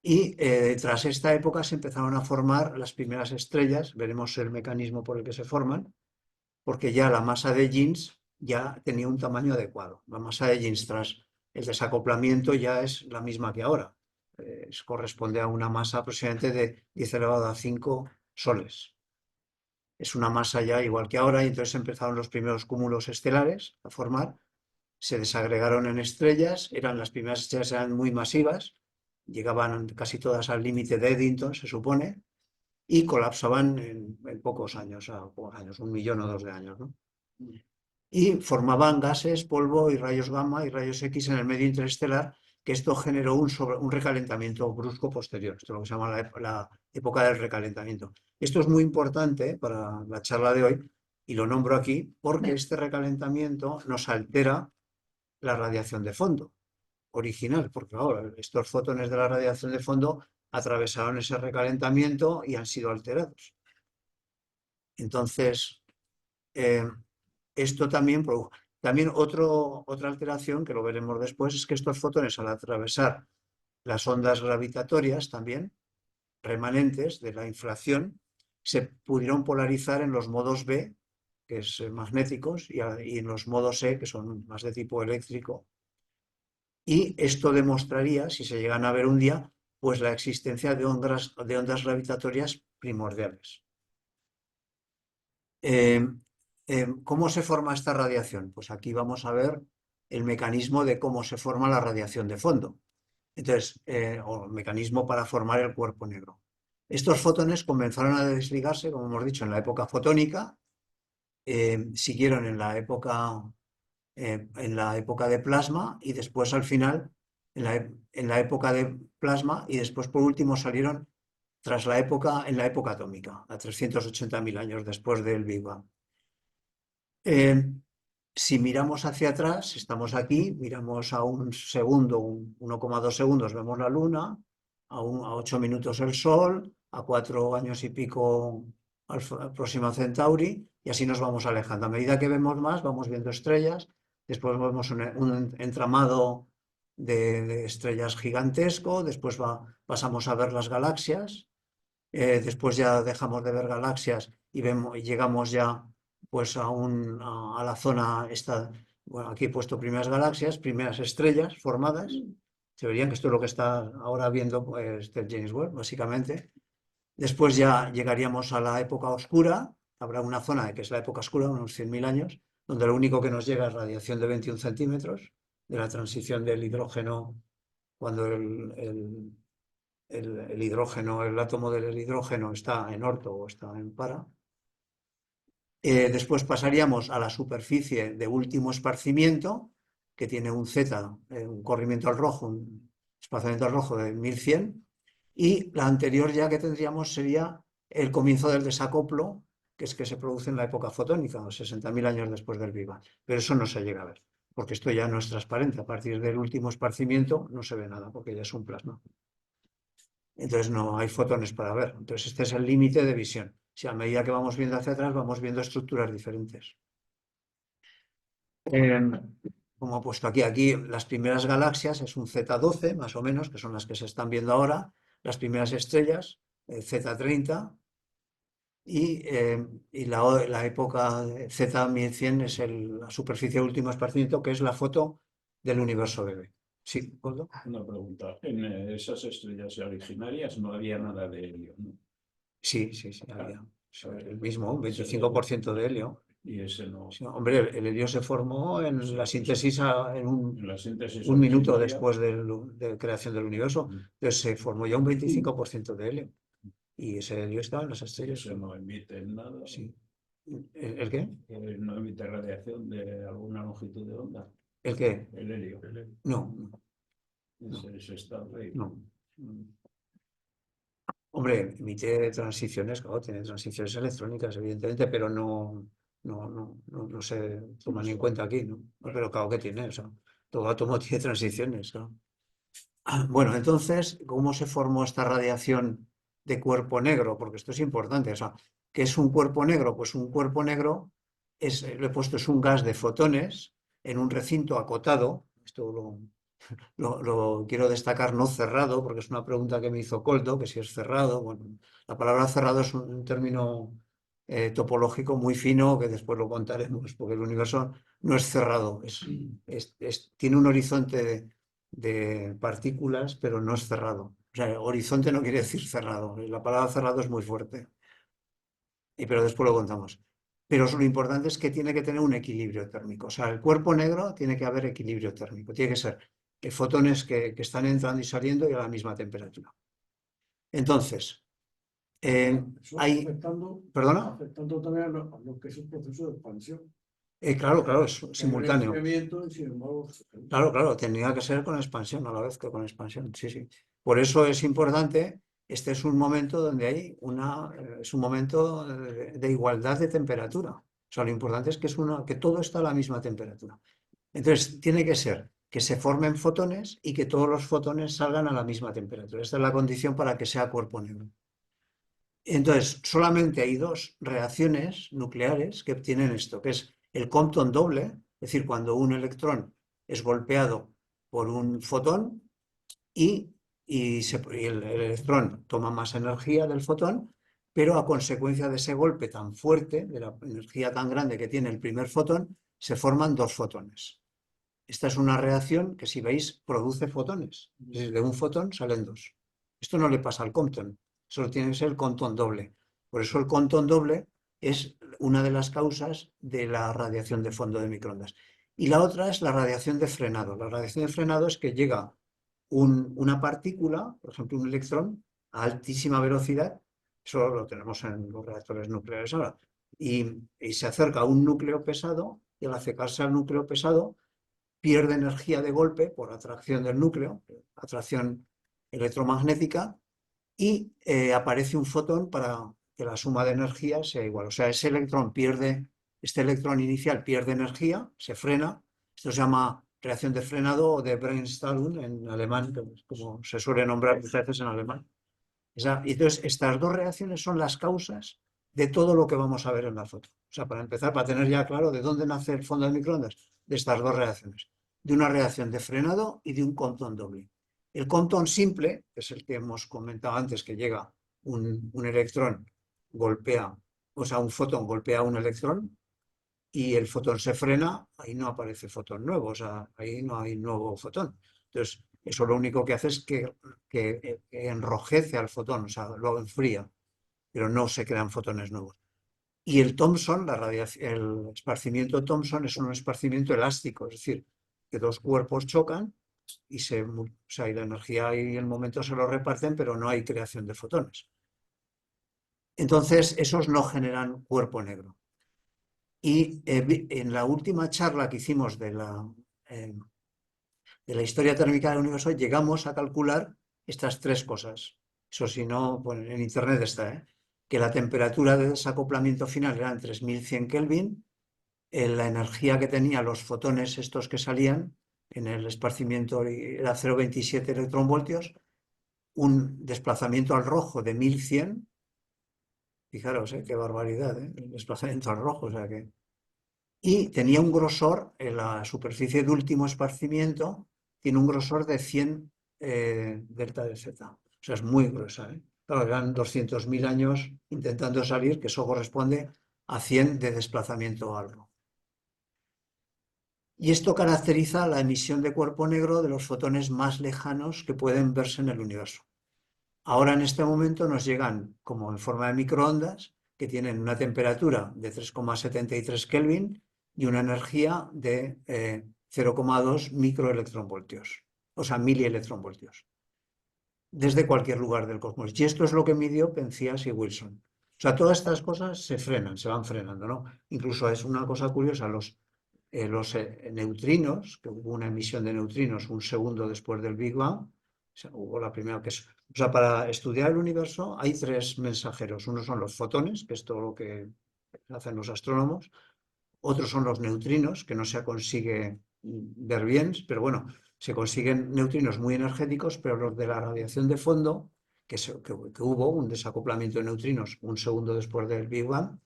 Y tras esta época se empezaron a formar las primeras estrellas, veremos el mecanismo por el que se forman, porque ya la masa de Jeans ya tenía un tamaño adecuado. La masa de Jeans tras el desacoplamiento ya es la misma que ahora. Corresponde a una masa aproximadamente de 10 elevado a 5 soles. Es una masa ya igual que ahora y entonces empezaron los primeros cúmulos estelares a formar. Se desagregaron en estrellas, las primeras estrellas eran muy masivas, llegaban casi todas al límite de Eddington, se supone, y colapsaban en pocos años, un millón o dos de años, ¿no? Y formaban gases, polvo y rayos gamma y rayos X en el medio interestelar, que esto generó un recalentamiento brusco posterior. Esto es lo que se llama la época del recalentamiento. Esto es muy importante para la charla de hoy y lo nombro aquí porque este recalentamiento nos altera la radiación de fondo original, porque ahora estos fotones de la radiación de fondo atravesaron ese recalentamiento y han sido alterados. Entonces, esto también produjo. También otra alteración, que lo veremos después, es que estos fotones al atravesar las ondas gravitatorias también, remanentes de la inflación, se pudieron polarizar en los modos B, que es magnéticos, y en los modos E, que son más de tipo eléctrico. Y esto demostraría, si se llegan a ver un día, pues la existencia de ondas gravitatorias primordiales. ¿Cómo se forma esta radiación? Pues aquí vamos a ver el mecanismo de cómo se forma la radiación de fondo. Entonces, o el mecanismo para formar el cuerpo negro. Estos fotones comenzaron a desligarse, como hemos dicho, en la época fotónica, siguieron en la época de plasma y después al final en la época de plasma y después por último salieron en la época atómica, a 380.000 años después del Big Bang. Si miramos hacia atrás, estamos aquí, miramos a un segundo, 1,2 segundos, vemos la Luna, a 8 minutos el Sol, a 4 años y pico Próxima Centauri, y así nos vamos alejando. A medida que vemos más, vamos viendo estrellas, después vemos un entramado de estrellas gigantesco, después pasamos a ver las galaxias, después ya dejamos de ver galaxias y llegamos ya pues a la zona bueno, aquí he puesto primeras galaxias, primeras estrellas formadas. Se verían que esto es lo que está ahora viendo pues, James Webb, básicamente. Después ya llegaríamos a la época oscura, habrá una zona que es la época oscura, unos 100.000 años, donde lo único que nos llega es radiación de 21 centímetros, de la transición del hidrógeno, cuando el hidrógeno, el átomo del hidrógeno está en orto o está en para. Después pasaríamos a la superficie de último esparcimiento, que tiene un Z, un corrimiento al rojo, un desplazamiento al rojo de 1100, y la anterior ya que tendríamos sería el comienzo del desacoplo, que es que se produce en la época fotónica, 60.000 años después del Big Bang. Pero eso no se llega a ver, porque esto ya no es transparente. A partir del último esparcimiento no se ve nada, porque ya es un plasma. Entonces no hay fotones para ver. Entonces este es el límite de visión. Si a medida que vamos viendo hacia atrás vamos viendo estructuras diferentes. Como he puesto aquí las primeras galaxias es un Z12 más o menos, que son las que se están viendo ahora, las primeras estrellas, Z30, y la época Z1100 es la superficie de último esparcimiento, que es la foto del universo bebé. Sí, ¿Gordo? Una pregunta. En esas estrellas originarias no había nada de helio, ¿no? Sí, había. El mismo, un 25% de helio. Y ese no. Sí, hombre, el helio se formó en la síntesis en En la síntesis un minuto originaria, después de creación del universo. Entonces se formó ya un 25% de helio. Y ese helio estaba en las estrellas. ese no emite nada. Sí. ¿El qué? No emite radiación de alguna longitud de onda. ¿El qué? El helio. No, Ese está ahí. no. Hombre, emite transiciones, claro, tiene transiciones electrónicas, evidentemente, pero no se toman en cuenta aquí, ¿no? Pero claro que tiene, o sea, todo átomo tiene transiciones, claro. Bueno, entonces, ¿cómo se formó esta radiación de cuerpo negro? Porque esto es importante, o sea, ¿qué es un cuerpo negro? Pues un cuerpo negro lo he puesto, es un gas de fotones en un recinto acotado, esto lo quiero destacar, no cerrado, porque es una pregunta que me hizo Coldo, que si es cerrado. Bueno, la palabra cerrado es un término topológico muy fino que después lo contaremos, porque el universo no es cerrado, tiene un horizonte de partículas, pero no es cerrado. O sea, horizonte no quiere decir cerrado, la palabra cerrado es muy fuerte, pero después lo contamos. Pero lo importante es que tiene que tener un equilibrio térmico. O sea, el cuerpo negro tiene que haber equilibrio térmico. Tiene que ser fotones que están entrando y saliendo y a la misma temperatura. Entonces, hay... ¿Perdona? Afectando también a lo que es el proceso de expansión. Claro, es simultáneo. Claro. Claro, tendría que ser con expansión a la vez que con expansión. Sí. Por eso es importante. Este es un momento donde hay es un momento de igualdad de temperatura. O sea, lo importante es que todo está a la misma temperatura. Entonces, tiene que ser que se formen fotones y que todos los fotones salgan a la misma temperatura. Esta es la condición para que sea cuerpo negro. Entonces, solamente hay dos reacciones nucleares que obtienen esto, que es el Compton doble, es decir, cuando un electrón es golpeado por un fotón y el electrón toma más energía del fotón, pero a consecuencia de ese golpe tan fuerte, de la energía tan grande que tiene el primer fotón, se forman dos fotones. Esta es una reacción que, si veis, produce fotones. Es decir, de un fotón salen dos. Esto no le pasa al Compton, solo tiene que ser el Compton doble. Por eso el Compton doble es una de las causas de la radiación de fondo de microondas. Y la otra es la radiación de frenado. La radiación de frenado es que llega una partícula, por ejemplo un electrón, a altísima velocidad, eso lo tenemos en los reactores nucleares ahora, y se acerca a un núcleo pesado, y al acercarse al núcleo pesado pierde energía de golpe por atracción del núcleo, atracción electromagnética, y aparece un fotón para que la suma de energía sea igual. O sea, este electrón inicial pierde energía, se frena. Esto se llama reacción de frenado o de Bremsstrahlung en alemán, como se suele nombrar muchas veces en alemán. Entonces, estas dos reacciones son las causas de todo lo que vamos a ver en la foto. O sea, para empezar, para tener ya claro de dónde nace el fondo de microondas, de estas dos reacciones, de una reacción de frenado y de un Compton doble. El Compton simple, que es el que hemos comentado antes, que llega un electrón, golpea, o sea, un fotón golpea a un electrón y el fotón se frena, ahí no aparece fotón nuevo, o sea, ahí no hay nuevo fotón. Entonces, eso lo único que hace es que enrojece al fotón, o sea, lo enfría, pero no se crean fotones nuevos. Y el Thomson, el esparcimiento Thomson es un esparcimiento elástico, es decir, que dos cuerpos chocan y y la energía y el momento se lo reparten, pero no hay creación de fotones. Entonces, esos no generan cuerpo negro. Y en la última charla que hicimos de la historia térmica del universo, llegamos a calcular estas tres cosas. Eso, si no, bueno, en internet está, que la temperatura de desacoplamiento final era en 3100 Kelvin, la energía que tenían los fotones estos que salían en el esparcimiento era 0,27 electronvoltios, un desplazamiento al rojo de 1100, fijaros, qué barbaridad, el desplazamiento al rojo, o sea que... Y tenía un grosor, en la superficie de último esparcimiento, tiene un grosor de 100 delta de Z. O sea, es muy gruesa. Claro, eran 200.000 años intentando salir, que eso corresponde a 100 de desplazamiento al rojo. Y esto caracteriza la emisión de cuerpo negro de los fotones más lejanos que pueden verse en el universo. Ahora, en este momento, nos llegan como en forma de microondas, que tienen una temperatura de 3,73 Kelvin y una energía de 0,2 microelectronvoltios, o sea, milielectronvoltios, desde cualquier lugar del cosmos. Y esto es lo que midió Penzias y Wilson. O sea, todas estas cosas se frenan, se van frenando, ¿no? Incluso es una cosa curiosa, los neutrinos, que hubo una emisión de neutrinos un segundo después del Big Bang, o sea, hubo la primera que es... O sea, para estudiar el universo hay tres mensajeros. Uno son los fotones, que es todo lo que hacen los astrónomos. Otros son los neutrinos, que no se consigue ver bien, pero bueno, se consiguen neutrinos muy energéticos, pero los de la radiación de fondo, que hubo un desacoplamiento de neutrinos un segundo después del Big Bang,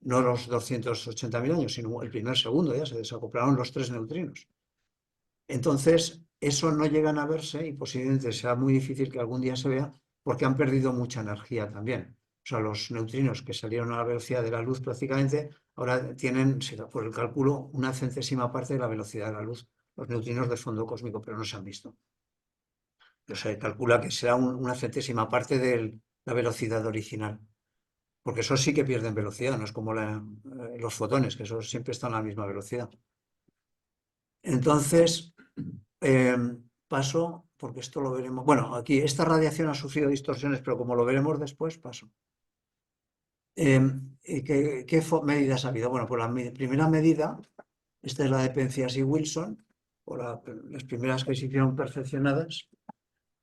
no los 280.000 años, sino el primer segundo ya se desacoplaron los tres neutrinos. Entonces, eso no llegan a verse y posiblemente sea muy difícil que algún día se vea porque han perdido mucha energía también. O sea, los neutrinos que salieron a la velocidad de la luz prácticamente, ahora tienen, por el cálculo, una centésima parte de la velocidad de la luz, los neutrinos de fondo cósmico, pero no se han visto. O sea, se calcula que será una centésima parte de la velocidad original. Porque esos sí que pierden velocidad, no es como los fotones, que esos siempre están a la misma velocidad. Entonces, paso, porque esto lo veremos. Bueno, aquí esta radiación ha sufrido distorsiones, pero como lo veremos después, paso. ¿Qué medidas ha habido? Bueno, pues la primera medida, esta es la de Penzias y Wilson, o las primeras que se hicieron perfeccionadas,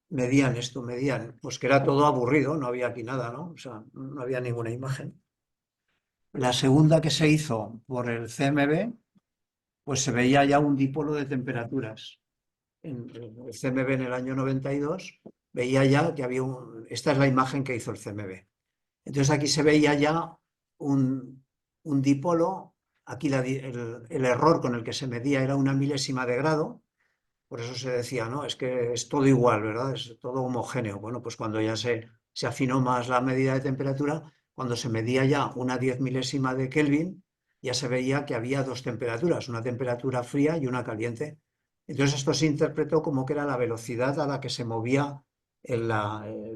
medían esto, pues que era todo aburrido, no había aquí nada, ¿no? O sea, no había ninguna imagen. La segunda que se hizo por el CMB, pues se veía ya un dipolo de temperaturas. En el CMB en el año 92 veía ya que había esta es la imagen que hizo el CMB. Entonces aquí se veía ya un dipolo, aquí el error con el que se medía era una milésima de grado, por eso se decía, no, es que es todo igual, ¿verdad? Es todo homogéneo. Bueno, pues cuando ya se afinó más la medida de temperatura, cuando se medía ya una 10 milésima de Kelvin, ya se veía que había dos temperaturas, una temperatura fría y una caliente. Entonces esto se interpretó como que era la velocidad a la que se movía el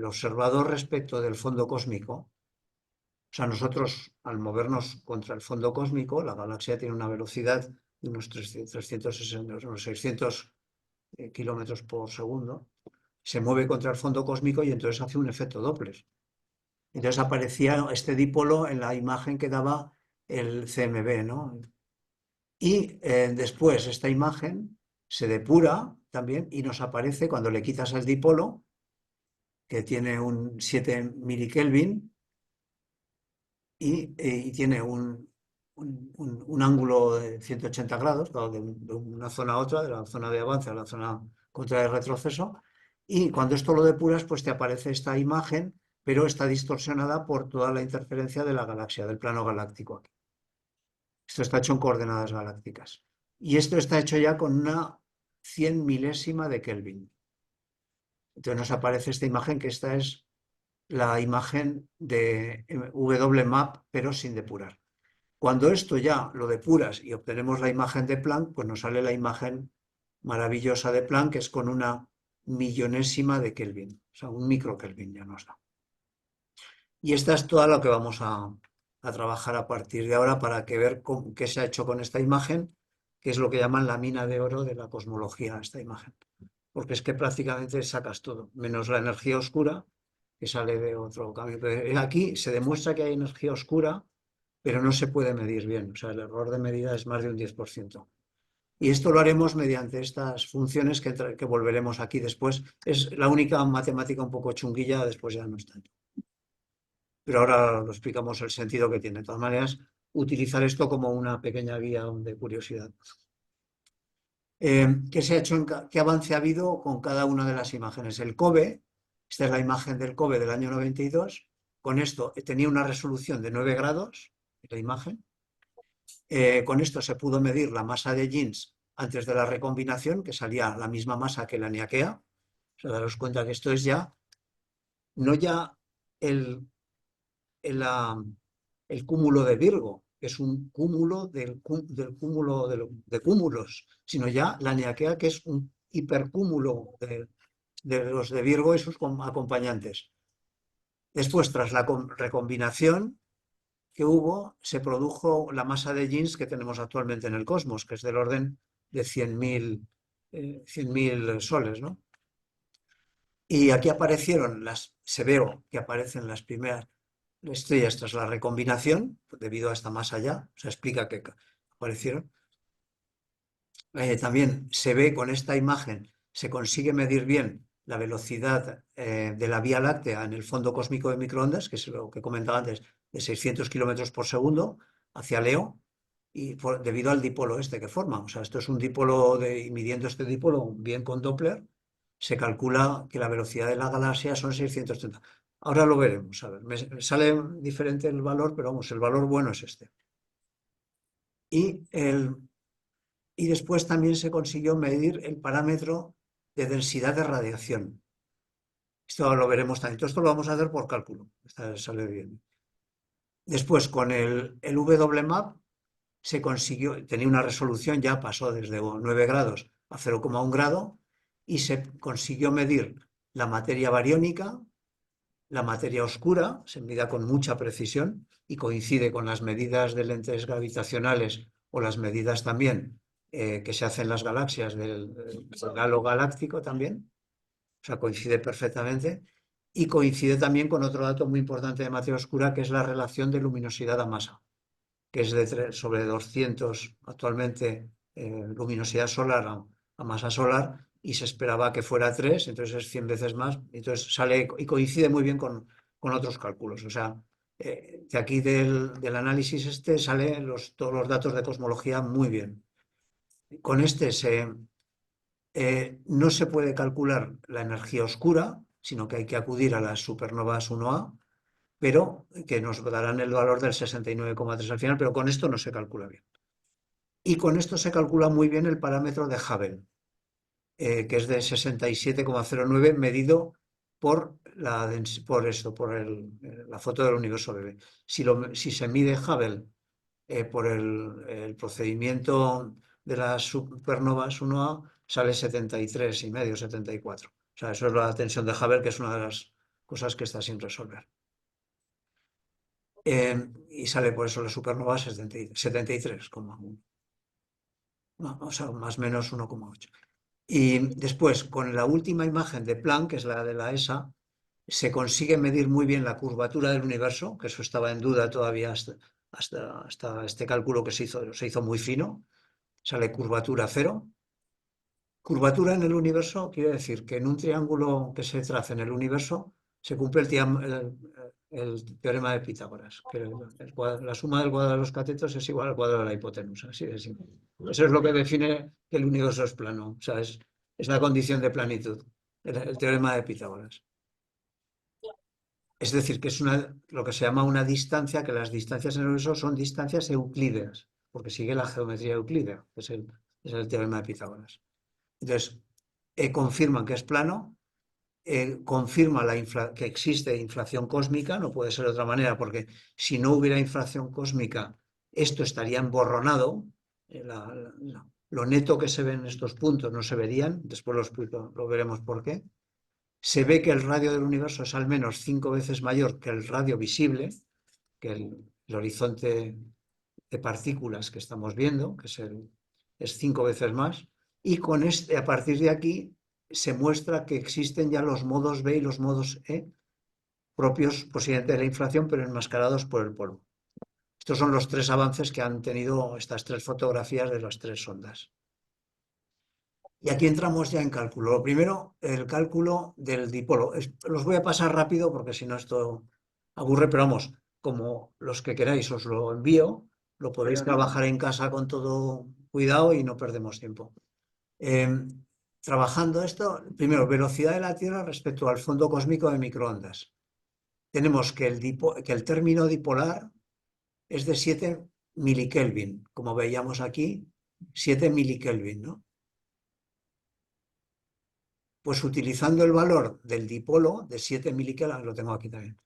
observador respecto del fondo cósmico. O sea, nosotros al movernos contra el fondo cósmico, la galaxia tiene una velocidad de unos 360, unos 600 kilómetros por segundo, se mueve contra el fondo cósmico y entonces hace un efecto Doppler. Entonces aparecía este dipolo en la imagen que daba el CMB, ¿no? Y después esta imagen se depura también y nos aparece cuando le quitas el dipolo, que tiene un 7 milikelvin y tiene un ángulo de 180 grados, de una zona a otra, de la zona de avance a la zona contra el retroceso, y cuando esto lo depuras, pues te aparece esta imagen, pero está distorsionada por toda la interferencia de la galaxia, del plano galáctico aquí. Esto está hecho en coordenadas galácticas. Y esto está hecho ya con una 100 milésima de Kelvin. Entonces nos aparece esta imagen, que esta es la imagen de WMAP, pero sin depurar. Cuando esto ya lo depuras y obtenemos la imagen de Planck, pues nos sale la imagen maravillosa de Planck, que es con una millonésima de Kelvin, o sea, un microkelvin ya nos da. Y esta es toda lo que vamos a trabajar a partir de ahora para ver qué se ha hecho con esta imagen, que es lo que llaman la mina de oro de la cosmología, esta imagen. Porque es que prácticamente sacas todo, menos la energía oscura, que sale de otro cambio. Pero aquí se demuestra que hay energía oscura, pero no se puede medir bien. O sea, el error de medida es más de un 10%. Y esto lo haremos mediante estas funciones que volveremos aquí después. Es la única matemática un poco chunguilla, después ya no es tanto. Pero ahora lo explicamos el sentido que tiene. De todas maneras, utilizar esto como una pequeña guía de curiosidad. ¿Qué se ha hecho, qué avance ha habido con cada una de las imágenes? El COBE, esta es la imagen del COBE del año 92, con esto tenía una resolución de 9 grados, la imagen. Con esto se pudo medir la masa de Jeans antes de la recombinación, que salía la misma masa que la Niaquea. O sea, daros cuenta que esto es ya, no ya el cúmulo de Virgo, que es un cúmulo del cúmulo de cúmulos, sino ya la Niaquea, que es un hipercúmulo de los de Virgo y sus acompañantes. Después, tras la recombinación, que hubo, se produjo la masa de Jeans que tenemos actualmente en el cosmos, que es del orden de 100.000 soles, ¿no? Y aquí aparecieron se veo que aparecen las primeras estrellas tras la recombinación, debido a esta masa ya, se explica que aparecieron. También se ve con esta imagen, se consigue medir bien la velocidad de la Vía Láctea en el fondo cósmico de microondas, que es lo que comentaba antes, de 600 kilómetros por segundo hacia Leo, y debido al dipolo este que forma. O sea, esto es un dipolo, y midiendo este dipolo bien con Doppler, se calcula que la velocidad de la galaxia son 630. Ahora lo veremos, a ver, me sale diferente el valor, pero vamos, el valor bueno es este. Y después también se consiguió medir el parámetro de densidad de radiación. Esto lo veremos también. Todo esto lo vamos a hacer por cálculo. Sale bien. Después, con el WMAP se consiguió, tenía una resolución, ya pasó desde 9 grados a 0,1 grado, y se consiguió medir la materia bariónica, la materia oscura, se mide con mucha precisión y coincide con las medidas de lentes gravitacionales o las medidas también que se hacen en las galaxias del halo galáctico también, o sea, coincide perfectamente, y coincide también con otro dato muy importante de materia oscura, que es la relación de luminosidad a masa, que es sobre 200 actualmente luminosidad solar a masa solar, y se esperaba que fuera 3, entonces es 100 veces más, entonces sale y coincide muy bien con otros cálculos. O sea, de aquí del análisis este salen todos los datos de cosmología muy bien. Con este no se puede calcular la energía oscura, sino que hay que acudir a las supernovas 1A, pero que nos darán el valor del 69,3 al final, pero con esto no se calcula bien. Y con esto se calcula muy bien el parámetro de Hubble, que es de 67,09 medido por la foto del universo bebé. Si se mide Hubble por el procedimiento de las supernovas 1A, sale 73,5, 74. O sea, eso es la tensión de Hubble, que es una de las cosas que está sin resolver. Y sale por eso la supernova 73,1. No, o sea, más o menos 1,8. Y después, con la última imagen de Planck, que es la de la ESA, se consigue medir muy bien la curvatura del universo, que eso estaba en duda todavía hasta este cálculo que se hizo muy fino, sale curvatura 0. Curvatura en el universo quiere decir que en un triángulo que se trace en el universo se cumple el teorema de Pitágoras, que la suma del cuadrado de los catetos es igual al cuadrado de la hipotenusa, así de simple. Eso es lo que define que el universo es plano, o sea, es la condición de planitud, el teorema de Pitágoras. Es decir, que es lo que se llama una distancia, que las distancias en el universo son distancias euclídeas, porque sigue la geometría euclídea, que es el teorema de Pitágoras. Entonces, confirman que es plano, confirma que existe inflación cósmica, no puede ser de otra manera, porque si no hubiera inflación cósmica, esto estaría emborronado, lo neto que se ve en estos puntos no se verían, después lo veremos por qué. Se ve que el radio del universo es al menos 5 veces mayor que el radio visible, que el horizonte de partículas que estamos viendo, que es 5 veces más, y a partir de aquí se muestra que existen ya los modos B y los modos E, propios posiblemente de la inflación, pero enmascarados por el polvo. Estos son los 3 avances que han tenido estas 3 fotografías de las 3 sondas. Y aquí entramos ya en cálculo. Lo primero, el cálculo del dipolo. Los voy a pasar rápido porque si no esto aburre, pero vamos, como los que queráis os lo envío, lo podéis trabajar en casa con todo cuidado y no perdemos tiempo. Trabajando esto, primero, velocidad de la Tierra respecto al fondo cósmico de microondas. Tenemos que el término dipolar es de 7 milikelvin, como veíamos aquí, 7 milikelvin, ¿no? Pues utilizando el valor del dipolo de 7 milikelvin, lo tengo aquí también,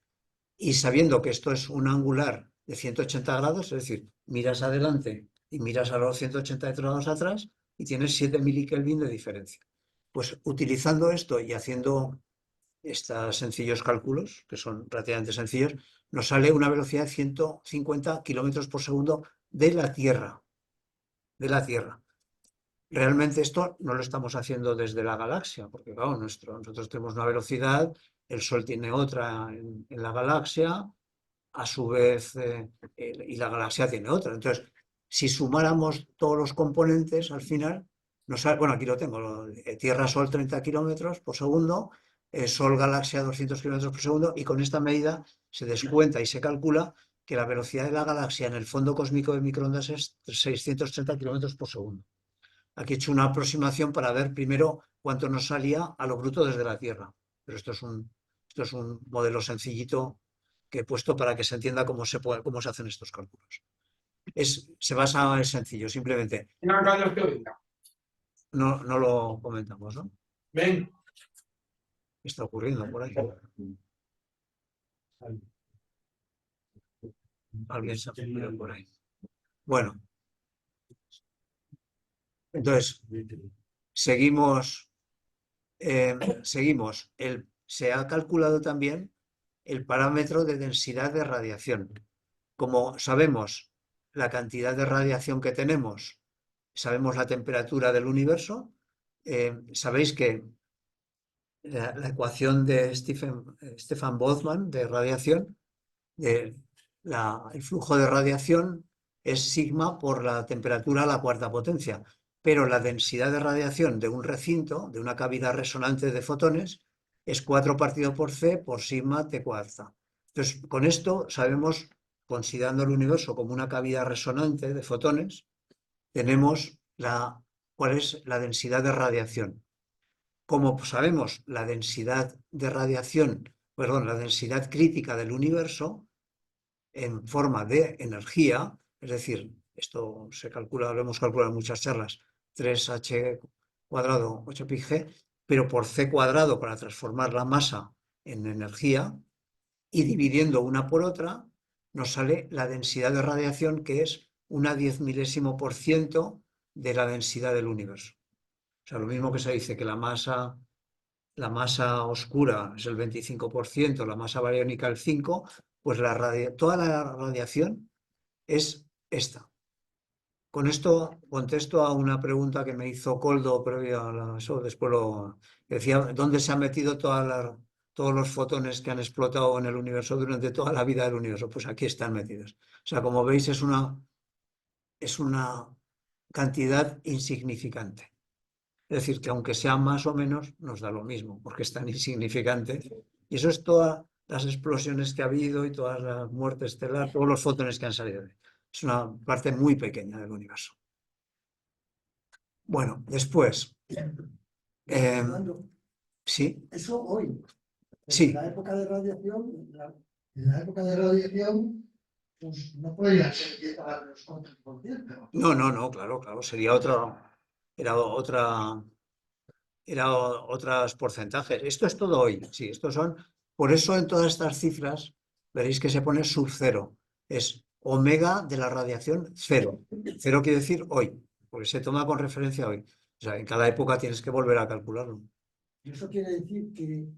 y sabiendo que esto es un angular de 180 grados, es decir, miras adelante y miras a los 180 grados atrás y tienes 7 milikelvin de diferencia. Pues utilizando esto y haciendo estos sencillos cálculos, que son relativamente sencillos, nos sale una velocidad de 150 kilómetros por segundo de la Tierra. De la Tierra. Realmente esto no lo estamos haciendo desde la galaxia, porque claro, nosotros tenemos una velocidad, el Sol tiene otra en la galaxia, a su vez, y la galaxia tiene otra. Entonces, si sumáramos todos los componentes, al final, bueno, aquí lo tengo, Tierra-Sol 30 kilómetros por segundo, Sol-galaxia 200 kilómetros por segundo, y con esta medida se descuenta y se calcula que la velocidad de la galaxia en el fondo cósmico de microondas es 630 kilómetros por segundo. Aquí he hecho una aproximación para ver primero cuánto nos salía a lo bruto desde la Tierra. Pero esto es un modelo sencillito que he puesto para que se entienda cómo se hacen estos cálculos. Se basa, es sencillo, simplemente no lo comentamos, ¿no? Ven. ¿Qué está ocurriendo por ahí? Alguien se ha perdido por ahí. Bueno, entonces, seguimos. Se ha calculado también el parámetro de densidad de radiación. Como sabemos la cantidad de radiación que tenemos, sabemos la temperatura del universo, sabéis que la ecuación de Stefan Boltzmann de radiación, el flujo de radiación es sigma por la temperatura a la cuarta potencia, pero la densidad de radiación de un recinto, de una cavidad resonante de fotones, es 4 partido por C por sigma T cuarta. Entonces, con esto sabemos, considerando el universo como una cavidad resonante de fotones, tenemos cuál es la densidad de radiación. Como sabemos la densidad de radiación, perdón, la densidad crítica del universo en forma de energía, es decir, esto se calcula, lo hemos calculado en muchas charlas, 3h cuadrado 8πg, pero por c cuadrado para transformar la masa en energía y dividiendo una por otra, nos sale la densidad de radiación, que es una 10 milésimo% de la densidad del universo. O sea, lo mismo que se dice que la masa oscura es el 25%, la masa bariónica el 5%, pues toda la radiación es esta. Con esto contesto a una pregunta que me hizo Koldo previo a eso, después decía, ¿dónde se han metido todos los fotones que han explotado en el universo durante toda la vida del universo? Pues aquí están metidos. O sea, como veis, es una cantidad insignificante. Es decir, que aunque sea más o menos, nos da lo mismo, porque es tan insignificante. Y eso es todas las explosiones que ha habido y todas las muertes estelares, todos los fotones que han salido. Es una parte muy pequeña del universo. Bueno, después. Sí. Eso hoy. Sí. En la época de radiación, pues no podría ser que pagar los 4%. No, claro. Sería otros porcentajes. Esto es todo hoy. Sí, estos son. Por eso en todas estas cifras veréis que se pone sub cero. Es omega de la radiación cero. Cero quiere decir hoy, porque se toma con referencia a hoy. O sea, en cada época tienes que volver a calcularlo. Y eso quiere decir que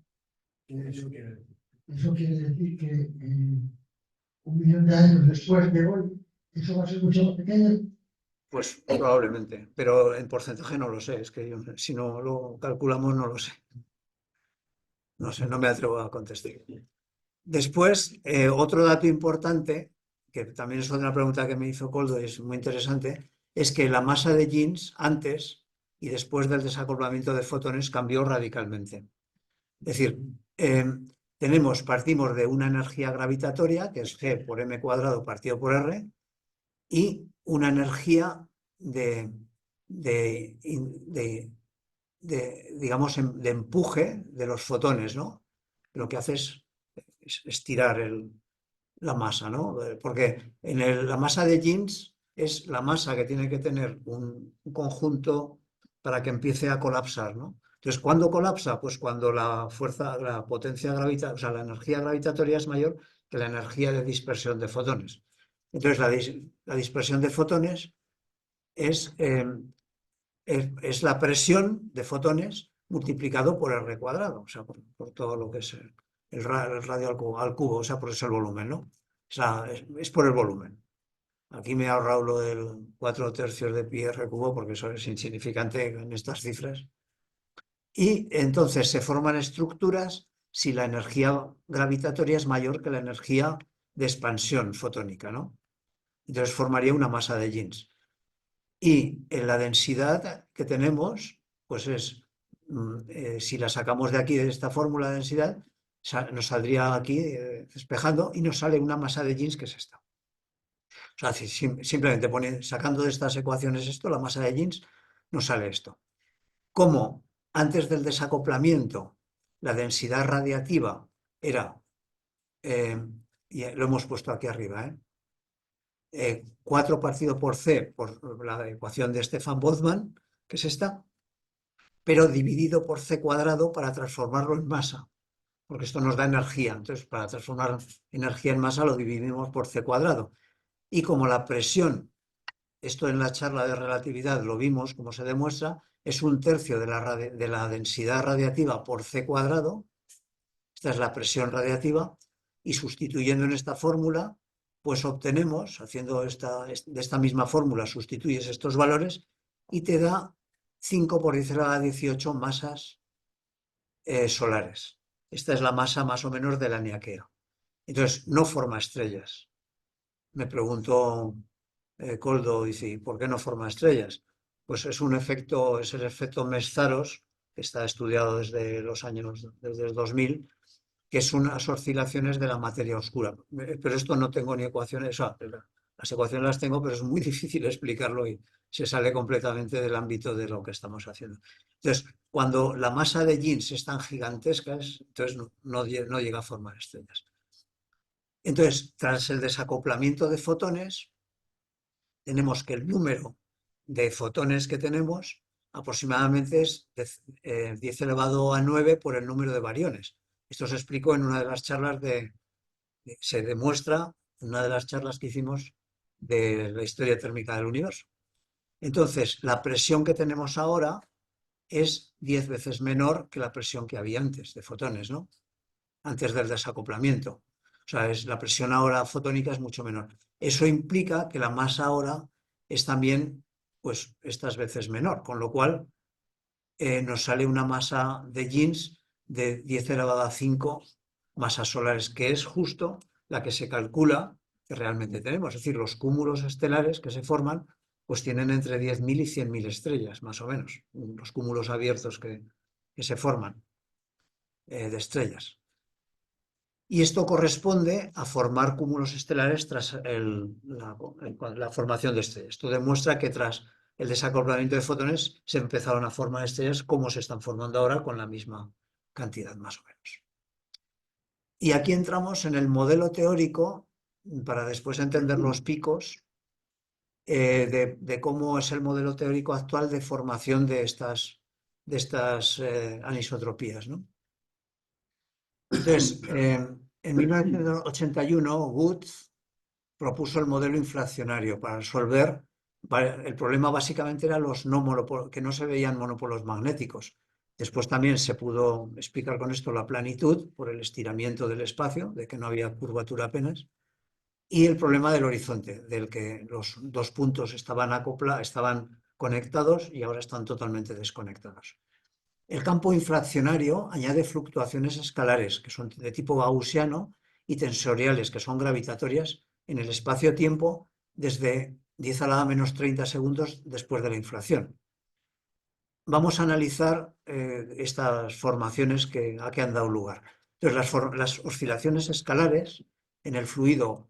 un millón de años después de hoy, eso va a ser mucho más pequeño. Pues probablemente, pero en porcentaje no lo sé. Es que si no lo calculamos no lo sé. No sé, no me atrevo a contestar. Después, otro dato importante, que también es otra pregunta que me hizo Koldo y es muy interesante, es que la masa de Jeans antes y después del desacoplamiento de fotones cambió radicalmente. Es decir, partimos de una energía gravitatoria, que es G por m cuadrado partido por R, y una energía digamos, de empuje de los fotones, ¿no? Lo que hace es estirar la masa, ¿no? Porque la masa de Jeans es la masa que tiene que tener un conjunto para que empiece a colapsar, ¿no? Entonces, ¿cuándo colapsa? Pues cuando la potencia gravitatoria, o sea, la energía gravitatoria es mayor que la energía de dispersión de fotones. Entonces, la dispersión de fotones es la presión de fotones multiplicado por R cuadrado, o sea, por todo lo que es el radio al cubo, o sea, por eso el volumen, ¿no? O sea, es por el volumen. Aquí me he ahorrado lo del 4/3 de pi R cubo porque eso es insignificante en estas cifras. Y entonces se forman estructuras si la energía gravitatoria es mayor que la energía de expansión fotónica, ¿no? Entonces formaría una masa de Jeans. Y en la densidad que tenemos, pues es, si la sacamos de aquí, de esta fórmula de densidad, nos saldría aquí despejando y nos sale una masa de Jeans que es esta. O sea, si simplemente sacando de estas ecuaciones esto, la masa de Jeans, nos sale esto. Como antes del desacoplamiento la densidad radiativa era, y lo hemos puesto aquí arriba, 4 partido por C, por la ecuación de Stefan Boltzmann, que es esta, pero dividido por C cuadrado para transformarlo en masa, porque esto nos da energía. Entonces, para transformar energía en masa lo dividimos por C cuadrado. Y como la presión, esto en la charla de relatividad lo vimos, como se demuestra, es 1/3 de la densidad radiativa por C cuadrado, esta es la presión radiativa, y sustituyendo en esta fórmula, pues obtenemos, haciendo de esta misma fórmula, sustituyes estos valores y te da 5 por 10⁻18 masas solares. Esta es la masa más o menos de la Niaquea. Entonces, no forma estrellas. Me preguntó Koldo, dice, ¿y por qué no forma estrellas? Pues es el efecto Mészáros, que está estudiado desde el 2000, que son unas oscilaciones de la materia oscura. Pero esto no tengo ni ecuaciones, o sea, las ecuaciones las tengo, pero es muy difícil explicarlo y se sale completamente del ámbito de lo que estamos haciendo. Entonces, cuando la masa de Jeans es tan gigantesca, entonces no llega a formar estrellas. Entonces, tras el desacoplamiento de fotones, tenemos que el número de fotones que tenemos aproximadamente es 10⁻⁹ por el número de bariones. Esto se explicó en una de las charlas se demuestra en una de las charlas que hicimos de la historia térmica del universo. Entonces, la presión que tenemos ahora es 10 veces menor que la presión que había antes de fotones, ¿no? Antes del desacoplamiento. O sea, la presión ahora fotónica es mucho menor. Eso implica que la masa ahora es también, pues, estas veces menor, con lo cual nos sale una masa de Jeans de 10⁻⁵ masas solares, que es justo la que se calcula que realmente tenemos. Es decir, los cúmulos estelares que se forman, pues tienen entre 10.000 y 100.000 estrellas, más o menos, los cúmulos abiertos que se forman de estrellas. Y esto corresponde a formar cúmulos estelares tras la formación de estrellas. Esto demuestra que tras el desacoplamiento de fotones se empezaron a formar estrellas como se están formando ahora con la misma cantidad, más o menos. Y aquí entramos en el modelo teórico para después entender los picos de cómo es el modelo teórico actual de formación de estas anisotropías, ¿no? Entonces, en 1981, Woods propuso el modelo inflacionario para resolver. El problema básicamente era que no se veían monopolos magnéticos. Después también se pudo explicar con esto la planitud por el estiramiento del espacio, de que no había curvatura apenas, y el problema del horizonte, del que los dos puntos estaban conectados y ahora están totalmente desconectados. El campo inflacionario añade fluctuaciones escalares, que son de tipo gaussiano, y tensoriales, que son gravitatorias, en el espacio-tiempo desde 10⁻⁻30 segundos después de la inflación. Vamos a analizar estas formaciones a que han dado lugar. Entonces, las oscilaciones escalares en el fluido,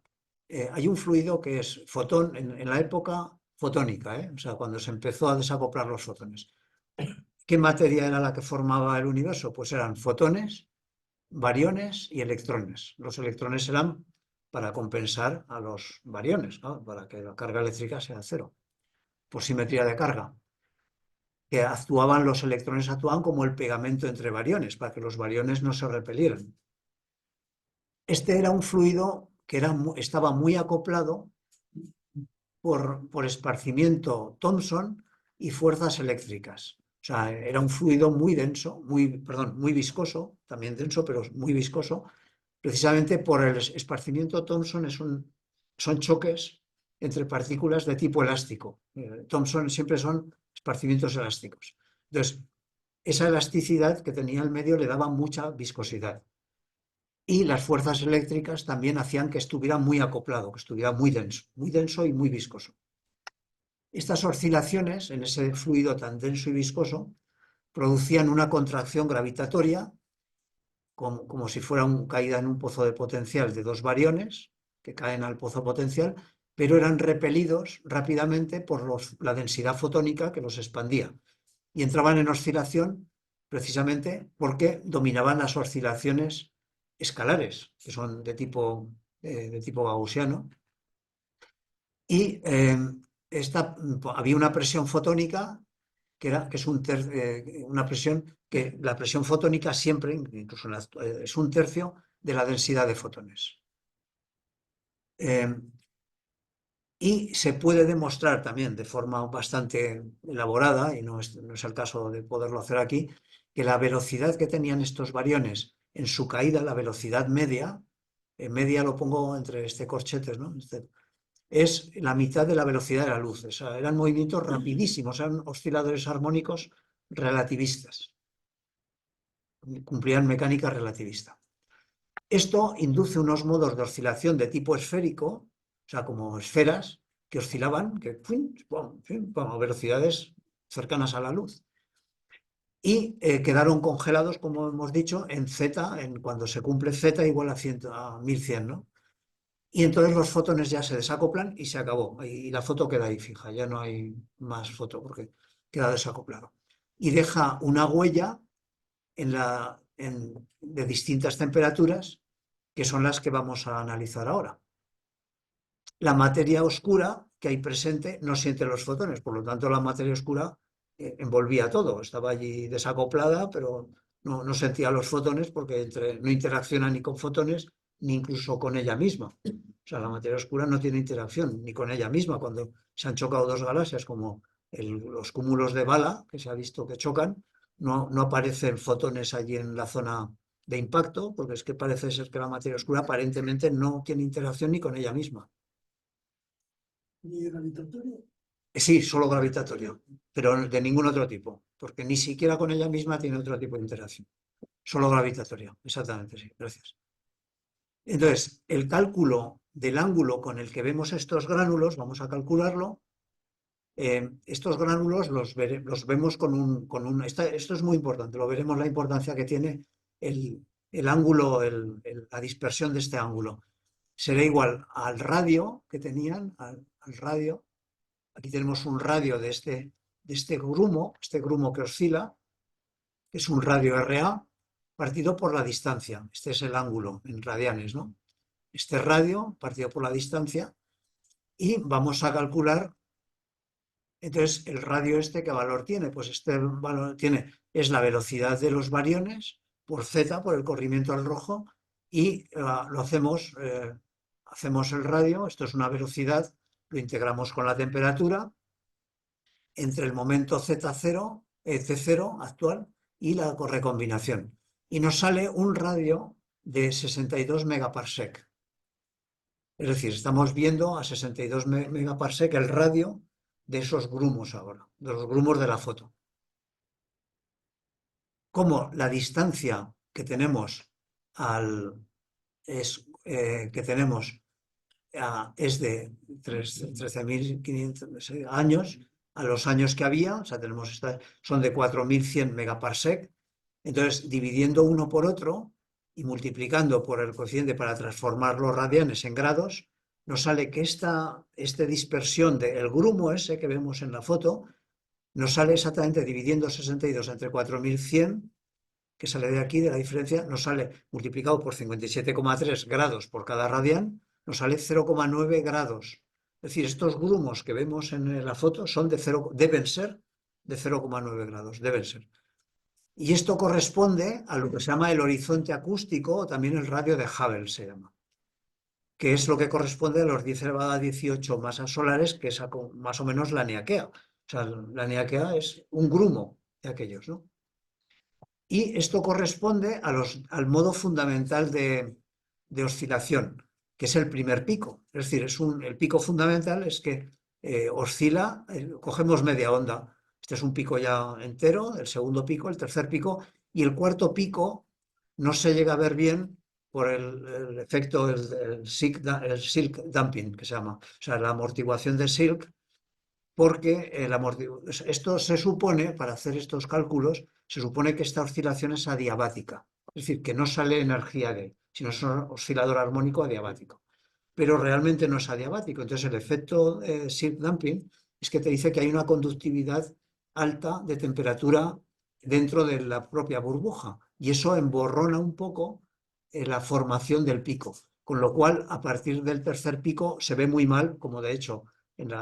hay un fluido que es fotón, en la época fotónica, o sea, cuando se empezó a desacoplar los fotones. ¿Qué materia era la que formaba el universo? Pues eran fotones, bariones y electrones. Los electrones eran para compensar a los bariones, ¿no? Para que la carga eléctrica sea cero, por simetría de carga. Los electrones actuaban como el pegamento entre bariones, para que los bariones no se repelieran. Este era un fluido que estaba muy acoplado por esparcimiento Thomson y fuerzas eléctricas. O sea, era un fluido muy denso, muy viscoso, también denso, pero muy viscoso, precisamente por el esparcimiento Thomson. Son choques entre partículas de tipo elástico. Thomson siempre son esparcimientos elásticos. Entonces, esa elasticidad que tenía el medio le daba mucha viscosidad. Y las fuerzas eléctricas también hacían que estuviera muy acoplado, que estuviera muy denso y muy viscoso. Estas oscilaciones en ese fluido tan denso y viscoso producían una contracción gravitatoria, como si fuera una caída en un pozo de potencial de dos bariones que caen al pozo potencial, pero eran repelidos rápidamente por la densidad fotónica que los expandía. Y entraban en oscilación precisamente porque dominaban las oscilaciones escalares, que son de tipo gaussiano. Y había una presión fotónica que es una presión que la presión fotónica siempre, incluso es un tercio de la densidad de fotones. Y se puede demostrar también de forma bastante elaborada, y no es el caso de poderlo hacer aquí, que la velocidad que tenían estos bariones en su caída, la velocidad media, media lo pongo entre corchetes, ¿no? Es la mitad de la velocidad de la luz. O sea, eran movimientos rapidísimos, eran osciladores armónicos relativistas. Cumplían mecánica relativista. Esto induce unos modos de oscilación de tipo esférico, o sea, como esferas que oscilaban, a velocidades cercanas a la luz. Y quedaron congelados, como hemos dicho, en Z, cuando se cumple Z igual a 1100, ¿no? Y entonces los fotones ya se desacoplan y se acabó. Y la foto queda ahí fija, ya no hay más foto porque queda desacoplado. Y deja una huella de distintas temperaturas, que son las que vamos a analizar ahora. La materia oscura que hay presente no siente los fotones, por lo tanto la materia oscura envolvía todo, estaba allí desacoplada, pero no sentía los fotones porque no interacciona ni con fotones ni incluso con ella misma. O sea, la materia oscura no tiene interacción ni con ella misma. Cuando se han chocado dos galaxias, como los cúmulos de bala, que se ha visto que chocan, no aparecen fotones allí en la zona de impacto, porque es que parece ser que la materia oscura aparentemente no tiene interacción ni con ella misma. ¿Y gravitatorio? Sí, solo gravitatorio, pero de ningún otro tipo, porque ni siquiera con ella misma tiene otro tipo de interacción. Solo gravitatorio, exactamente, sí, gracias. Entonces, el cálculo del ángulo con el que vemos estos gránulos, vamos a calcularlo. Estos gránulos los vemos esto es muy importante, lo veremos la importancia que tiene el ángulo, la dispersión de este ángulo. Será igual al radio que tenían, al radio. Aquí tenemos un radio de este grumo que oscila, que es un radio RA, partido por la distancia. Este es el ángulo en radianes, ¿no? Este radio partido por la distancia, y vamos a calcular. Entonces, el radio ¿qué valor tiene? Pues este valor es la velocidad de los bariones por Z, por el corrimiento al rojo, y hacemos el radio, esto es una velocidad, lo integramos con la temperatura, entre el momento Z0, C0 actual, y la recombinación. Y nos sale un radio de 62 megaparsec. Es decir, estamos viendo a 62 megaparsec el radio de esos grumos ahora, de los grumos de la foto. Como la distancia que tenemos es de 13.500 años, a los años que había, o sea, son de 4.100 megaparsec. Entonces, dividiendo uno por otro y multiplicando por el coeficiente para transformar los radianes en grados, nos sale que esta dispersión del grumo ese que vemos en la foto, nos sale exactamente dividiendo 62 entre 4.100, que sale de aquí, de la diferencia, nos sale multiplicado por 57,3 grados por cada radián, nos sale 0,9 grados. Es decir, estos grumos que vemos en la foto deben ser de 0,9 grados, deben ser. Y esto corresponde a lo que se llama el horizonte acústico, o también el radio de Hubble se llama, que es lo que corresponde a los 10 elevado a 18 masas solares, que es más o menos la Niaquea. O sea, la Niaquea es un grumo, de aquellos, ¿no? Y esto corresponde al modo fundamental de oscilación, que es el primer pico. Es decir, el pico fundamental es que oscila, cogemos media onda. Este es un pico ya entero, el segundo pico, el tercer pico, y el cuarto pico no se llega a ver bien por el efecto, el silk damping, que se llama, o sea, la amortiguación de silk, porque esto se supone, para hacer estos cálculos, se supone que esta oscilación es adiabática, es decir, que no sale energía de, sino es un oscilador armónico adiabático, pero realmente no es adiabático. Entonces el efecto silk damping es que te dice que hay una conductividad alta de temperatura dentro de la propia burbuja, y eso emborrona un poco la formación del pico, con lo cual a partir del tercer pico se ve muy mal, como de hecho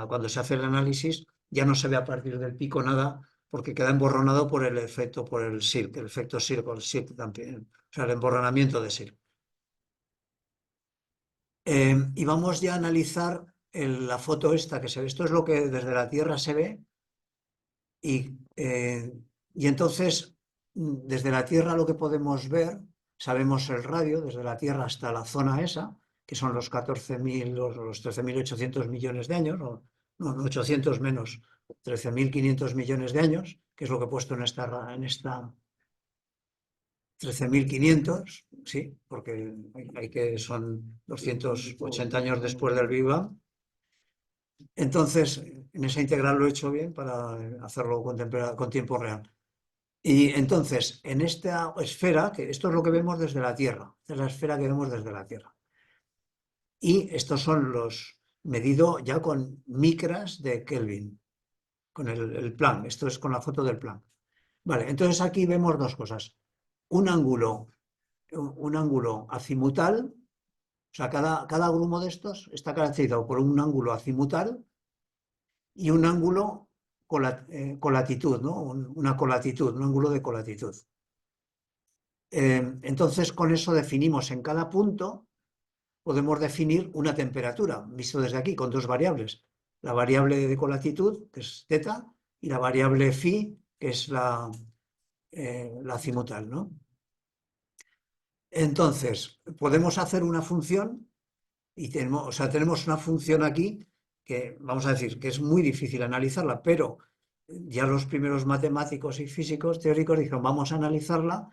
cuando se hace el análisis ya no se ve a partir del pico nada, porque queda emborronado por el efecto silk o el silk damping, o sea, el emborronamiento de silk. Y vamos ya a analizar la foto esta que se ve. Esto es lo que desde la Tierra se ve, y entonces desde la Tierra lo que podemos ver, sabemos el radio desde la Tierra hasta la zona esa, que son los 14.000 o los 13.800 millones de años, no, 800 menos, 13.500 millones de años, que es lo que he puesto en esta 13.500, sí, porque son 280 años después del Big Bang. Entonces, en esa integral lo he hecho bien para hacerlo con tiempo real. Y entonces, en esta esfera, que esto es lo que vemos desde la Tierra, es la esfera que vemos desde la Tierra. Y estos son medido ya con micras de Kelvin, con el Planck. Esto es con la foto del Planck. Vale, entonces aquí vemos dos cosas. Un ángulo azimutal, o sea, cada grumo de estos está caracterizado por un ángulo azimutal y un ángulo colatitud, ¿no? Una colatitud, un ángulo de colatitud. Entonces, con eso definimos en cada punto, podemos definir una temperatura, visto desde aquí, con dos variables. La variable de colatitud, que es θ, y la variable phi, que es la azimutal, ¿no? Entonces, podemos hacer una función y tenemos una función aquí que, vamos a decir, que es muy difícil analizarla, pero ya los primeros matemáticos y físicos teóricos dijeron, vamos a analizarla,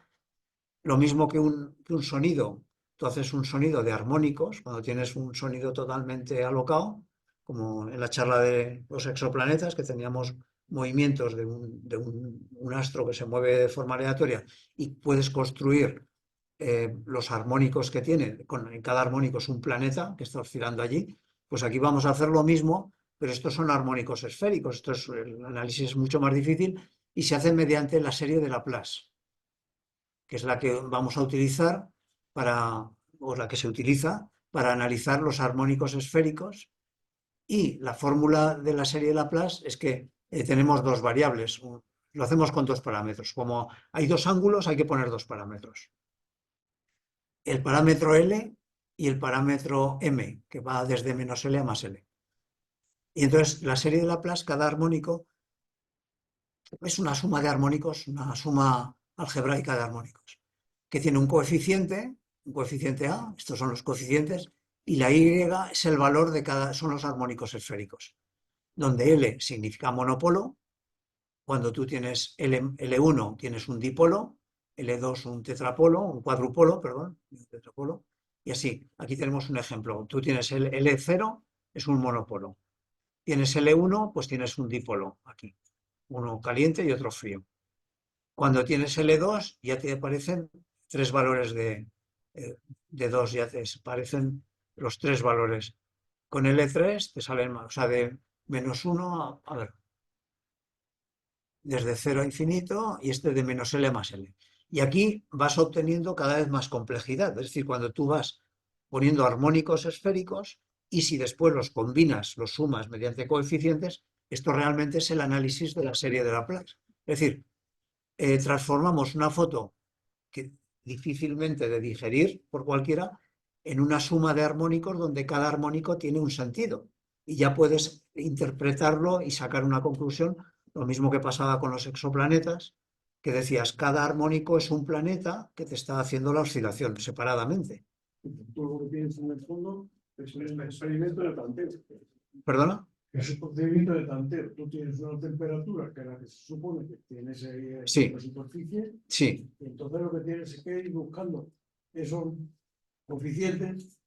lo mismo que un sonido. Tú haces un sonido de armónicos, cuando tienes un sonido totalmente alocado, como en la charla de los exoplanetas, que teníamos movimientos de un astro que se mueve de forma aleatoria y puedes construir los armónicos que tiene, en cada armónico es un planeta que está oscilando allí, pues aquí vamos a hacer lo mismo, pero estos son armónicos esféricos, el análisis es mucho más difícil y se hace mediante la serie de Laplace, que es la que vamos a utilizar o la que se utiliza para analizar los armónicos esféricos, y la fórmula de la serie de Laplace es que tenemos dos variables, lo hacemos con dos parámetros, como hay dos ángulos hay que poner dos parámetros. El parámetro L y el parámetro M, que va desde menos L a más L. Y entonces la serie de Laplace, cada armónico, es una suma de armónicos, una suma algebraica de armónicos, que tiene un coeficiente A, estos son los coeficientes, y la Y es el valor son los armónicos esféricos, donde L significa monopolo, cuando tú tienes L1 tienes un dipolo, L2 un tetrapolo, un cuadrupolo, perdón, un tetrapolo, y así. Aquí tenemos un ejemplo. Tú tienes el L0, es un monopolo. Tienes L1, pues tienes un dipolo aquí, uno caliente y otro frío. Cuando tienes L2 ya te aparecen tres valores de 2, ya te aparecen los tres valores. Con L3 te salen más, o sea, de -1 a ver, desde 0 a infinito, y este de menos L más L. Y aquí vas obteniendo cada vez más complejidad, es decir, cuando tú vas poniendo armónicos esféricos y si después los combinas, los sumas mediante coeficientes, esto realmente es el análisis de la serie de Laplace. Es decir, transformamos una foto que difícilmente de digerir por cualquiera en una suma de armónicos donde cada armónico tiene un sentido y ya puedes interpretarlo y sacar una conclusión Lo mismo que pasaba con los exoplanetas, que decías, cada armónico es un planeta que te está haciendo la oscilación separadamente. Tú lo que tienes en el fondo es un experimento de tanteo. ¿Perdona? Es un procedimiento de tanteo. Tú tienes una temperatura que es la que se supone que tienes ahí Sí. en la superficie, Sí, y entonces lo que tienes es que ir buscando esos coeficientes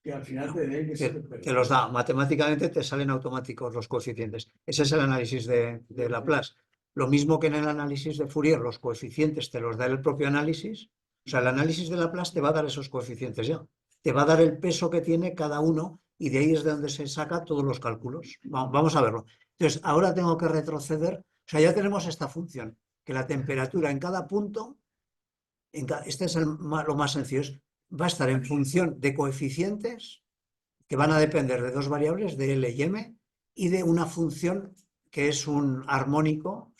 que al final te den esa te temperatura. los da. Matemáticamente te salen automáticos los coeficientes. Ese es el análisis de Laplace. Lo mismo que en el análisis de Fourier, los coeficientes te los da el propio análisis. O sea, el análisis de Laplace te va a dar esos coeficientes ya. Te va a dar el peso que tiene cada uno y de ahí es de donde se saca todos los cálculos. Vamos a verlo. Entonces, ahora tengo que retroceder. O sea, ya tenemos esta función, que la temperatura en cada punto, este es lo más sencillo, va a estar en función de coeficientes que van a depender de dos variables, de L y M, y de una función que es un armónico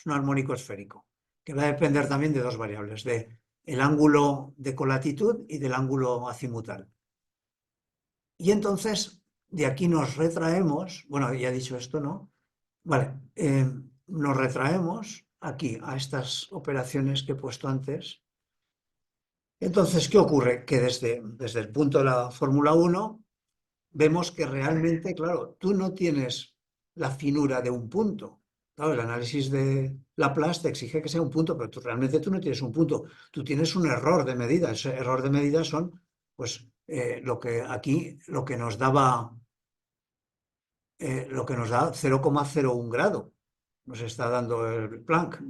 esférico, que va a depender también de dos variables, de el ángulo de colatitud y del ángulo azimutal. Y entonces, de aquí nos retraemos, bueno, ya he dicho esto, ¿no? Vale, nos retraemos aquí a estas operaciones que he puesto antes. Entonces, ¿qué ocurre? Que desde el punto de la Fórmula 1 vemos que realmente, claro, tú no tienes la finura de un punto. Claro, el análisis de Laplace te exige que sea un punto, pero realmente tú no tienes un punto, tú tienes un error de medida. Ese error de medida son, pues, lo que aquí, lo que nos da 0,01 grado, nos está dando el Planck.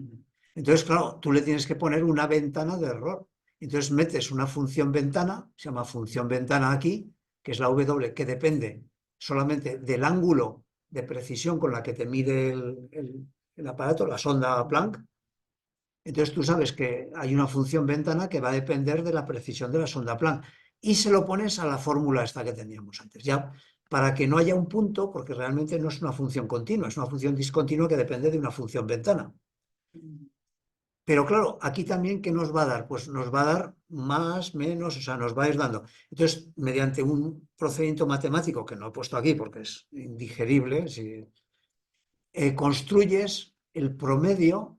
Entonces, claro, tú le tienes que poner una ventana de error. Entonces metes una función ventana, se llama función ventana aquí, que es la W, que depende solamente del ángulo de precisión con la que te mide el aparato, la sonda Planck. Entonces tú sabes que hay una función ventana que va a depender de la precisión de la sonda Planck. Y se lo pones a la fórmula esta que teníamos antes, ya para que no haya un punto, porque realmente no es una función continua, es una función discontinua que depende de una función ventana. Pero claro, aquí también, ¿qué nos va a dar? Pues nos va a dar más, menos, o sea, nos va a ir dando. Entonces, mediante un procedimiento matemático, que no he puesto aquí porque es indigerible, construyes el promedio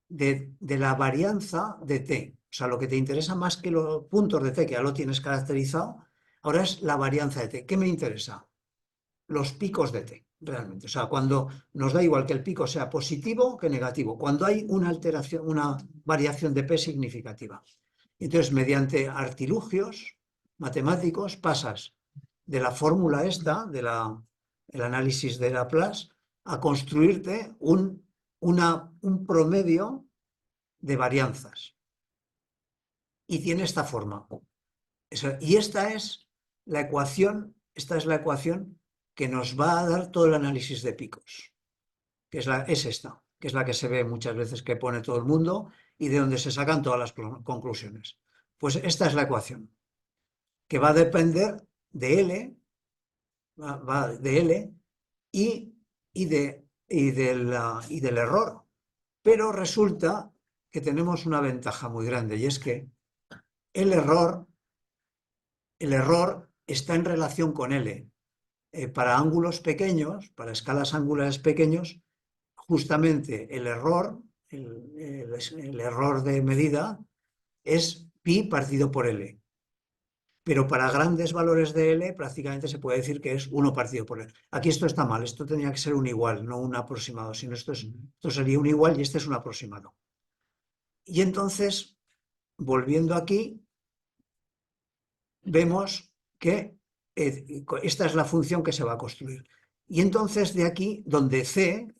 de la varianza de t. O sea, lo que te interesa más que los puntos de t, que ya lo tienes caracterizado, ahora es la varianza de t. ¿Qué me interesa? Los picos de t, realmente. O sea, cuando nos da igual que el pico sea positivo que negativo, cuando hay una alteración, una variación de p significativa. Entonces, mediante artilugios matemáticos, pasas de la fórmula esta, el análisis de Laplace, a construirte un promedio de varianzas. Y tiene esta forma. Y esta es la ecuación que nos va a dar todo el análisis de picos, que es esta, que es la que se ve muchas veces que pone todo el mundo y de donde se sacan todas las conclusiones. Pues esta es la ecuación, que va a depender de L, de L y del error. Pero resulta que tenemos una ventaja muy grande y es que el error está en relación con L. Para ángulos pequeños, para escalas angulares pequeños, justamente el error de medida es pi partido por L. Pero para grandes valores de L prácticamente se puede decir que es 1 partido por L. Aquí esto está mal, esto tendría que ser un igual, no un aproximado, sino esto sería un igual y este es un aproximado. Y entonces, volviendo aquí, vemos que esta es la función que se va a construir. Y entonces de aquí, donde C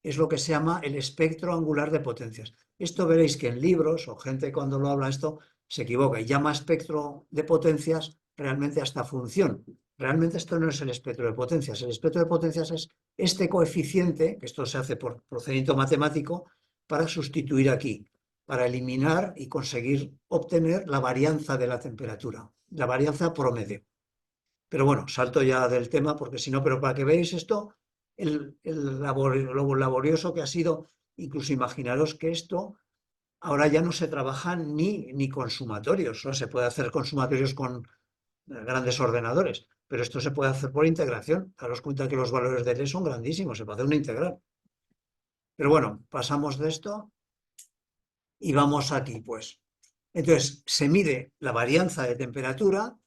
es lo que se llama el espectro angular de potencias. Esto veréis que en libros o gente cuando lo habla esto se equivoca y llama espectro de potencias realmente a esta función. Realmente esto no es el espectro de potencias. El espectro de potencias es este coeficiente, que esto se hace por procedimiento matemático, para sustituir aquí, para eliminar y conseguir obtener la varianza de la temperatura, la varianza promedio. Pero bueno, salto ya del tema porque si no, pero para que veáis esto, lo laborioso que ha sido, incluso imaginaros que esto ahora ya no se trabaja ni con sumatorios, ¿no? Se puede hacer con sumatorios con grandes ordenadores, pero esto se puede hacer por integración. Daros cuenta que los valores de L son grandísimos, se puede hacer una integral. Pero bueno, pasamos de esto y vamos aquí, pues. Entonces, se mide la varianza de temperatura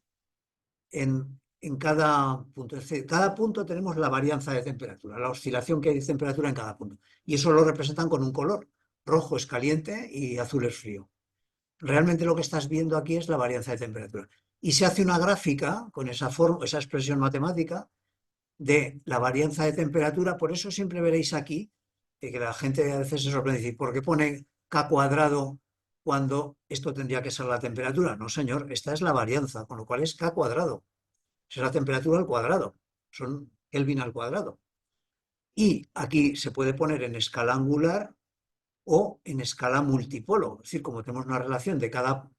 en cada punto. Es decir, cada punto tenemos la varianza de temperatura, la oscilación que hay de temperatura en cada punto. Y eso lo representan con un color. Rojo es caliente y azul es frío. Realmente lo que estás viendo aquí es la varianza de temperatura. Y se hace una gráfica con esa expresión matemática de la varianza de temperatura. Por eso siempre veréis aquí que la gente a veces se sorprende y dice, ¿por qué pone K cuadrado cuando esto tendría que ser la temperatura? No, señor, esta es la varianza, con lo cual es K cuadrado. Es la temperatura al cuadrado. Son Kelvin al cuadrado. Y aquí se puede poner en escala angular o en escala multipolo. Es decir, como tenemos una relación de cada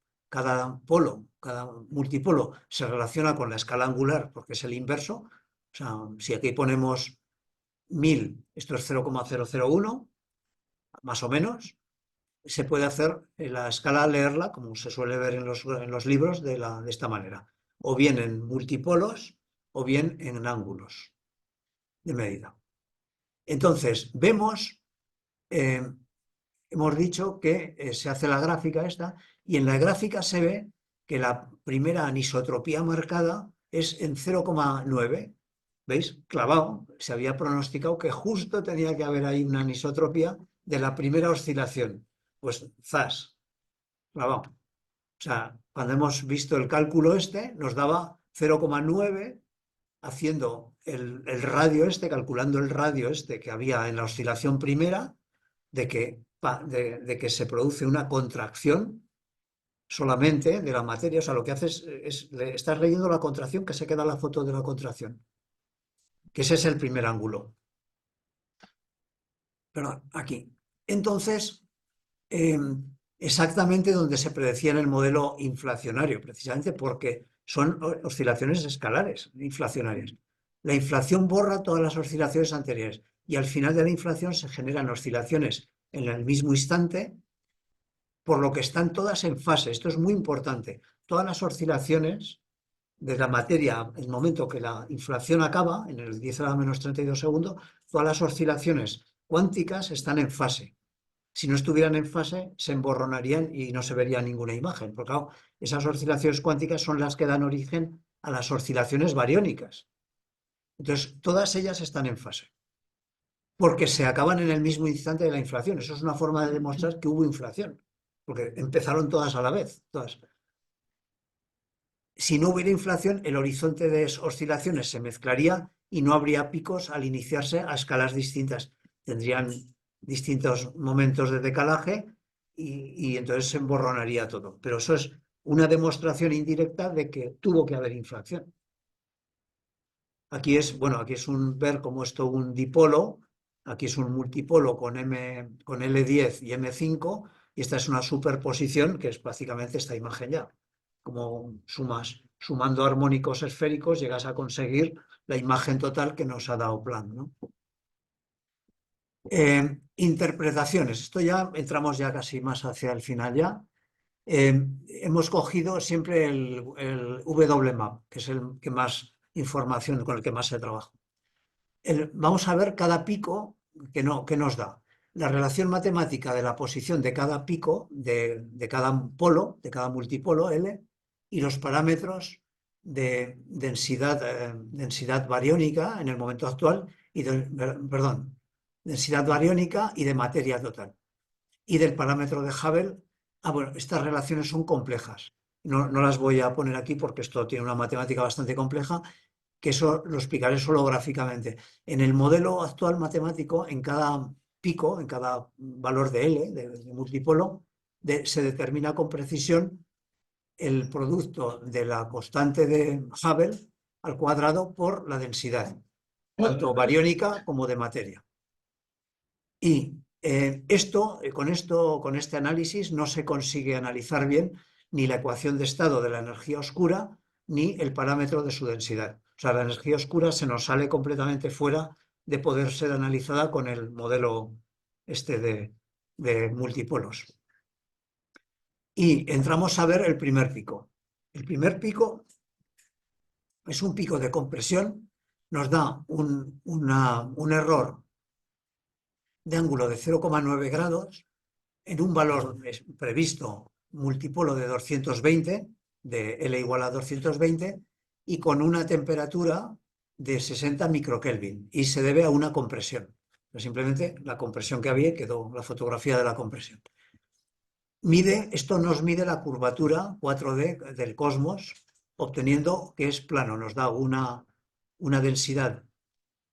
polo, cada multipolo se relaciona con la escala angular porque es el inverso. O sea, si aquí ponemos 1000, esto es 0,001, más o menos, se puede hacer en la escala, leerla, como se suele ver en los libros, de esta manera. O bien en multipolos o bien en ángulos de medida. Entonces, vemos, hemos dicho que se hace la gráfica esta, y en la gráfica se ve que la primera anisotropía marcada es en 0,9. ¿Veis? Clavado. Se había pronosticado que justo tenía que haber ahí una anisotropía de la primera oscilación. Pues zas, clavado. O sea, cuando hemos visto el cálculo este, nos daba 0,9 haciendo el radio este, calculando el radio este que había en la oscilación primera, de que se produce una contracción solamente de la materia. O sea, lo que haces estás leyendo la contracción, que se queda la foto de la contracción, que ese es el primer ángulo. Perdón, aquí. Entonces, exactamente donde se predecía en el modelo inflacionario, precisamente porque son oscilaciones escalares, inflacionarias. La inflación borra todas las oscilaciones anteriores y al final de la inflación se generan oscilaciones en el mismo instante, por lo que están todas en fase. Esto es muy importante. Todas las oscilaciones de la materia, en el momento que la inflación acaba, en el 10 a la menos 32 segundos, todas las oscilaciones cuánticas están en fase. Si no estuvieran en fase, se emborronarían y no se vería ninguna imagen. Porque claro, esas oscilaciones cuánticas son las que dan origen a las oscilaciones bariónicas. Entonces, todas ellas están en fase. Porque se acaban en el mismo instante de la inflación. Eso es una forma de demostrar que hubo inflación. Porque empezaron todas a la vez. Todas. Si no hubiera inflación, el horizonte de oscilaciones se mezclaría y no habría picos al iniciarse a escalas distintas. Tendrían distintos momentos de decalaje y entonces se emborronaría todo. Pero eso es una demostración indirecta de que tuvo que haber inflación. Aquí es, bueno, aquí es ver como esto un dipolo, aquí es un multipolo con L10 y M5, y esta es una superposición que es básicamente esta imagen ya. Como sumando armónicos esféricos, llegas a conseguir la imagen total que nos ha dado Planck, ¿no? Interpretaciones. Esto ya entramos ya casi más hacia el final ya. Hemos cogido siempre el WMAP, que es el que más información, con el que más se trabaja. Vamos a ver cada pico que nos da. La relación matemática de la posición de cada pico, de cada polo, de cada multipolo L, y los parámetros de densidad bariónica en el momento actual, densidad bariónica y de materia total. Y del parámetro de Hubble. Bueno, estas relaciones son complejas. No las voy a poner aquí porque esto tiene una matemática bastante compleja, que eso lo explicaré solo gráficamente. En el modelo actual matemático, en cada pico, en cada valor de L, de multipolo, se determina con precisión el producto de la constante de Hubble al cuadrado por la densidad, tanto bariónica como de materia. Y con este análisis no se consigue analizar bien ni la ecuación de estado de la energía oscura ni el parámetro de su densidad. O sea, la energía oscura se nos sale completamente fuera de poder ser analizada con el modelo de multipolos. Y entramos a ver el primer pico. El primer pico es un pico de compresión, nos da un error de ángulo de 0,9 grados en un valor previsto multipolo de 220, de L igual a 220, y con una temperatura de 60 microkelvin, y se debe a una compresión. Simplemente la compresión que había, quedó la fotografía de la compresión. Esto nos mide la curvatura 4D del cosmos, obteniendo que es plano. Nos da una densidad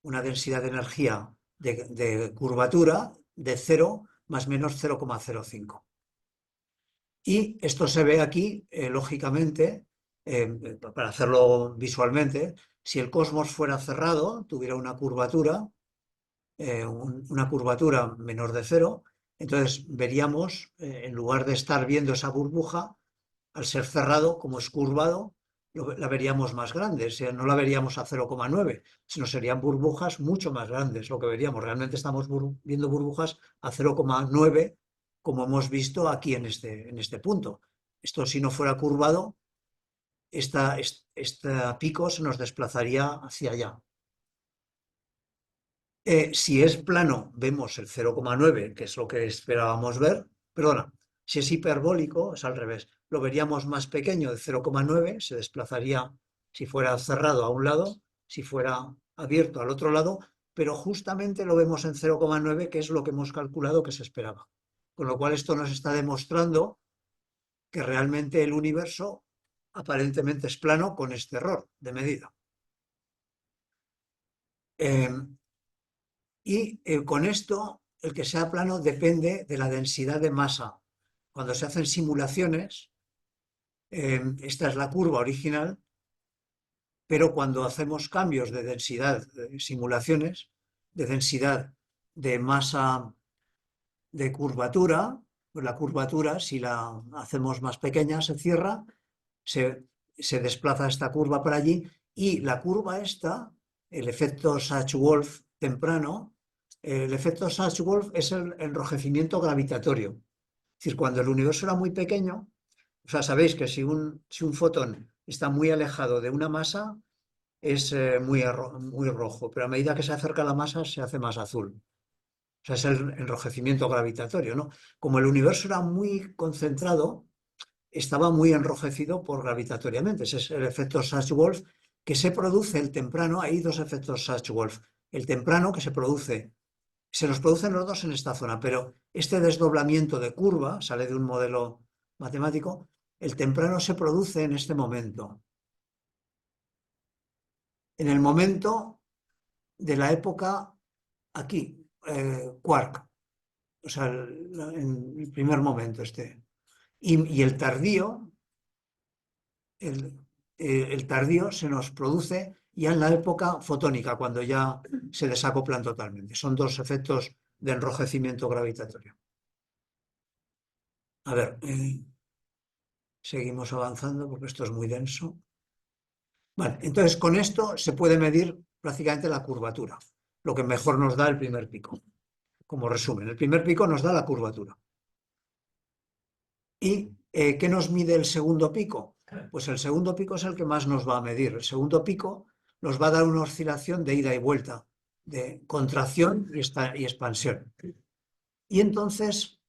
de energía de curvatura de 0 más menos 0,05. Y esto se ve aquí, lógicamente, para hacerlo visualmente, si el cosmos fuera cerrado, tuviera una curvatura menor de 0, entonces veríamos, en lugar de estar viendo esa burbuja, al ser cerrado, como es curvado, la veríamos más grande, o sea, no la veríamos a 0,9, sino serían burbujas mucho más grandes lo que veríamos. Realmente estamos viendo burbujas a 0,9, como hemos visto aquí en este punto. Esto, si no fuera curvado, este pico se nos desplazaría hacia allá. Si es plano, vemos el 0,9, que es lo que esperábamos ver. Perdona, si es hiperbólico, es al revés. Lo veríamos más pequeño, de 0,9, se desplazaría si fuera cerrado a un lado, si fuera abierto al otro lado, pero justamente lo vemos en 0,9, que es lo que hemos calculado que se esperaba. Con lo cual esto nos está demostrando que realmente el universo aparentemente es plano con este error de medida. Con esto, el que sea plano depende de la densidad de masa. Cuando se hacen simulaciones, esta es la curva original, pero cuando hacemos cambios de densidad, simulaciones, de densidad de masa de curvatura, pues la curvatura, si la hacemos más pequeña, se cierra, se desplaza esta curva para allí, y la curva esta, el efecto Schwarzschild temprano, el efecto Schwarzschild es el enrojecimiento gravitatorio. Es decir, cuando el universo era muy pequeño, o sea, sabéis que si un fotón está muy alejado de una masa, es muy rojo, pero a medida que se acerca a la masa se hace más azul. O sea, es el enrojecimiento gravitatorio, ¿no? Como el universo era muy concentrado, estaba muy enrojecido gravitatoriamente. Ese es el efecto Schwarzschild, que se produce el temprano. Hay dos efectos Schwarzschild. El temprano, que se nos producen los dos en esta zona, pero este desdoblamiento de curva sale de un modelo matemático. El temprano se produce en este momento. En el momento de la época aquí, quark. O sea, en el primer momento este. Y el tardío, el tardío se nos produce ya en la época fotónica, cuando ya se desacoplan totalmente. Son dos efectos de enrojecimiento gravitatorio. A ver, seguimos avanzando porque esto es muy denso. Vale, entonces con esto se puede medir prácticamente la curvatura, lo que mejor nos da el primer pico. Como resumen, el primer pico nos da la curvatura. ¿Y qué nos mide el segundo pico? Pues el segundo pico es el que más nos va a medir. El segundo pico nos va a dar una oscilación de ida y vuelta, de contracción y expansión. Y entonces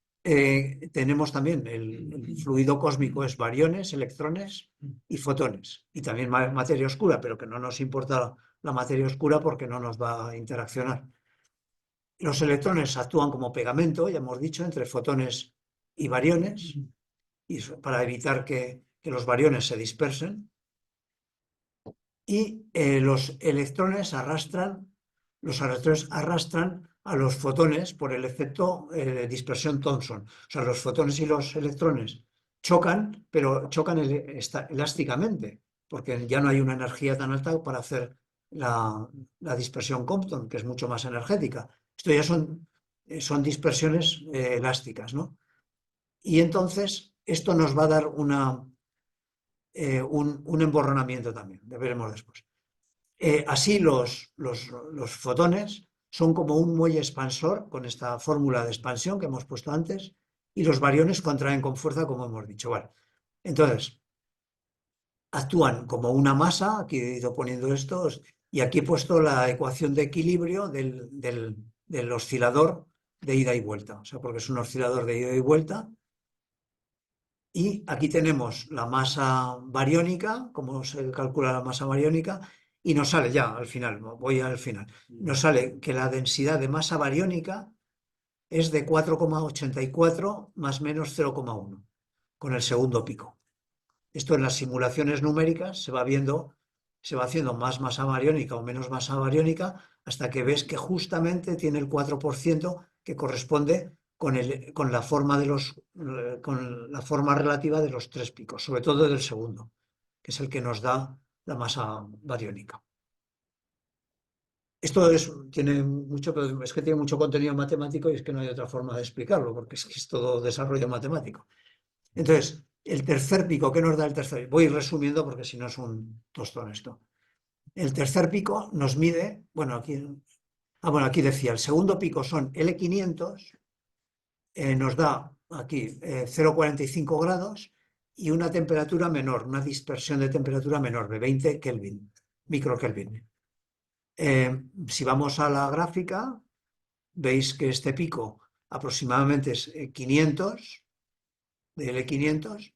tenemos también el fluido cósmico, es bariones, electrones y fotones. Y también materia oscura, pero que no nos importa la materia oscura porque no nos va a interaccionar. Los electrones actúan como pegamento, ya hemos dicho, entre fotones y bariones, y para evitar que los bariones se dispersen. Y los electrones arrastran a los fotones por el efecto dispersión Thomson. O sea, los fotones y los electrones chocan, pero chocan elásticamente, porque ya no hay una energía tan alta para hacer la dispersión Compton, que es mucho más energética. Esto ya son dispersiones elásticas, ¿no? Y entonces esto nos va a dar un emborronamiento también, lo veremos después. Así los fotones son como un muelle expansor con esta fórmula de expansión que hemos puesto antes, y los bariones contraen con fuerza, como hemos dicho. Vale. Entonces, actúan como una masa, aquí he ido poniendo estos, y aquí he puesto la ecuación de equilibrio del oscilador de ida y vuelta, o sea, porque es un oscilador de ida y vuelta. Y aquí tenemos la masa bariónica, cómo se calcula la masa bariónica, y nos sale ya al final, voy al final, nos sale que la densidad de masa bariónica es de 4,84 más menos 0,1 con el segundo pico. Esto en las simulaciones numéricas se va viendo, se va haciendo más masa bariónica o menos masa bariónica hasta que ves que justamente tiene el 4% que corresponde con la forma con la forma relativa de los tres picos, sobre todo del segundo, que es el que nos da la masa bariónica. Esto tiene mucho, pero es que tiene mucho contenido matemático y es que no hay otra forma de explicarlo, porque es que es todo desarrollo matemático. Entonces, el tercer pico, ¿qué nos da el tercer pico? Voy resumiendo porque si no es un tostón esto. El tercer pico nos mide, bueno, aquí decía, el segundo pico son L500, nos da aquí 0,45 grados y una temperatura menor, una dispersión de temperatura menor de 20 Kelvin, microkelvin. Si vamos a la gráfica, veis que este pico aproximadamente es 500, de L500.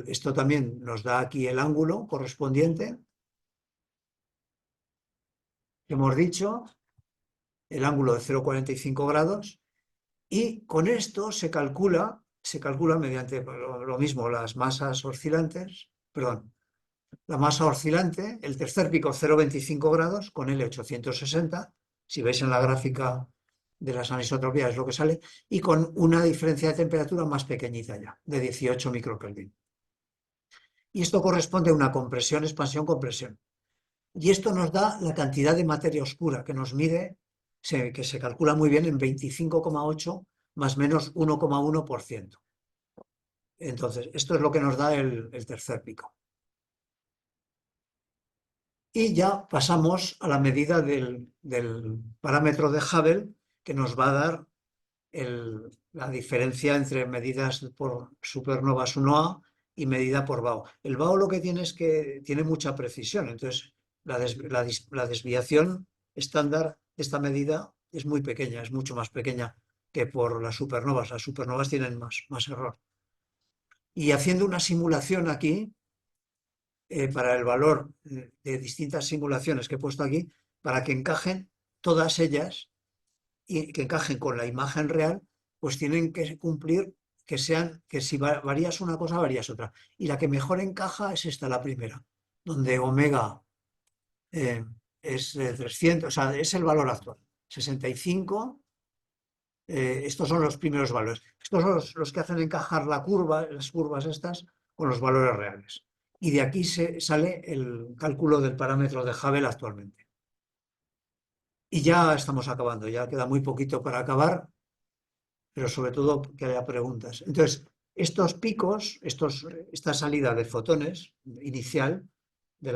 Esto también nos da aquí el ángulo correspondiente. Hemos dicho el ángulo de 0,45 grados y con esto se calcula mediante lo mismo las masas oscilantes, perdón, la masa oscilante, el tercer pico 0,25 grados con L860, si veis en la gráfica de las anisotropías es lo que sale, y con una diferencia de temperatura más pequeñita ya, de 18 microkelvin. Y esto corresponde a una compresión, expansión, compresión. Y esto nos da la cantidad de materia oscura que nos mide, que se calcula muy bien en 25,8 más menos 1,1%. Entonces, esto es lo que nos da el tercer pico. Y ya pasamos a la medida del parámetro de Hubble, que nos va a dar la diferencia entre medidas por supernovas 1A y medida por BAO. El BAO lo que tiene es que tiene mucha precisión, entonces la desviación estándar de esta medida es muy pequeña, es mucho más pequeña que por las supernovas. Las supernovas tienen más error. Y haciendo una simulación aquí, para el valor de distintas simulaciones que he puesto aquí, para que encajen todas ellas y que encajen con la imagen real, pues tienen que cumplir que si varías una cosa, varías otra. Y la que mejor encaja es esta, la primera, donde omega es 300, o sea, es el valor actual. 65, estos son los primeros valores. Estos son los que hacen encajar las curvas estas, con los valores reales. Y de aquí sale el cálculo del parámetro de Hubble actualmente. Y ya estamos acabando, ya queda muy poquito para acabar, pero sobre todo que haya preguntas. Entonces, estos picos, esta salida de fotones inicial de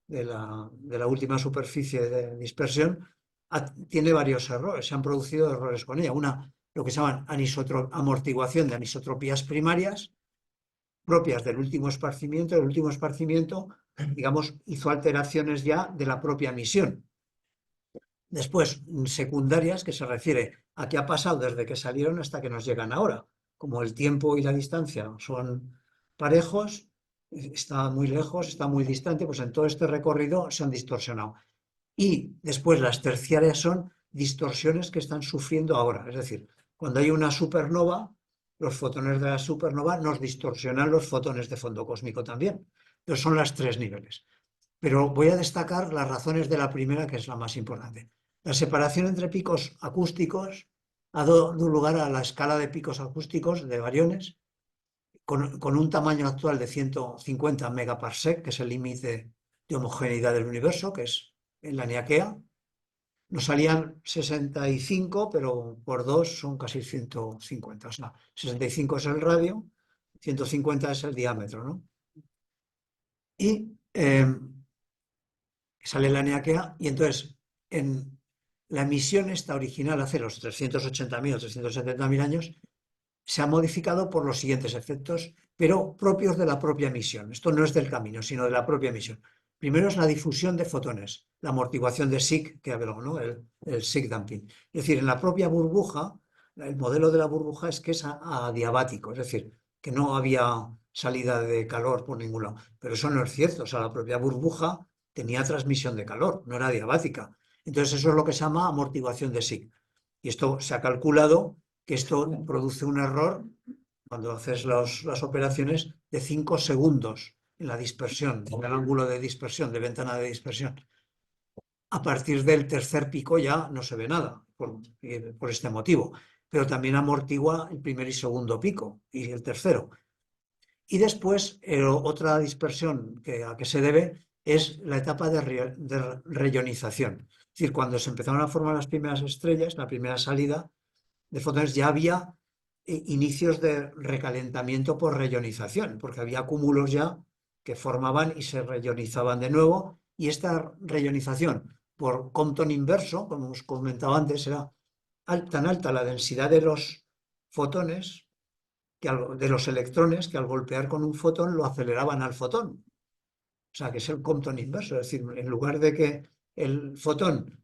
la última superficie de dispersión, tiene varios errores, se han producido errores con ella. Lo que se llaman amortiguación de anisotropías primarias, propias del último esparcimiento. El último esparcimiento, digamos, hizo alteraciones ya de la propia emisión. Después, secundarias, que se refiere a qué ha pasado desde que salieron hasta que nos llegan ahora. Como el tiempo y la distancia son parejos, está muy lejos, está muy distante, pues en todo este recorrido se han distorsionado. Y después las terciarias son distorsiones que están sufriendo ahora. Es decir, cuando hay una supernova, los fotones de la supernova nos distorsionan los fotones de fondo cósmico también. Entonces son las tres niveles. Pero voy a destacar las razones de la primera, que es la más importante. La separación entre picos acústicos ha dado lugar a la escala de picos acústicos de bariones, con un tamaño actual de 150 megaparsec, que es el límite de homogeneidad del universo, que es en la Niaquea. Nos salían 65, pero por 2 son casi 150. O sea, 65 es el radio, 150 es el diámetro, ¿no? Y sale la Niaquea, y entonces en la emisión esta original hace los 380.000 o 370.000 años se ha modificado por los siguientes efectos, pero propios de la propia emisión. Esto no es del camino, sino de la propia emisión. Primero es la difusión de fotones, la amortiguación de Sigg que habló, ¿no? El Sigg damping. Es decir, en la propia burbuja, el modelo de la burbuja es que es adiabático, es decir, que no había salida de calor por ningún lado. Pero eso no es cierto, o sea, la propia burbuja tenía transmisión de calor, no era adiabática. Entonces eso es lo que se llama amortiguación de Sigg. Y esto se ha calculado que esto produce un error cuando haces las operaciones de 5 segundos en la dispersión, en el ángulo de dispersión, de ventana de dispersión. A partir del tercer pico ya no se ve nada por este motivo, pero también amortigua el primer y segundo pico y el tercero. Y después, otra dispersión a que se debe es la etapa de reionización. Es decir, cuando se empezaron a formar las primeras estrellas, la primera salida de fotones, ya había inicios de recalentamiento por reionización, porque había cúmulos ya que formaban y se reionizaban de nuevo, y esta reionización por Compton inverso, como os comentaba antes, era tan alta la densidad de los fotones, de los electrones, que al golpear con un fotón lo aceleraban al fotón. O sea, que es el Compton inverso, es decir, en lugar de que el fotón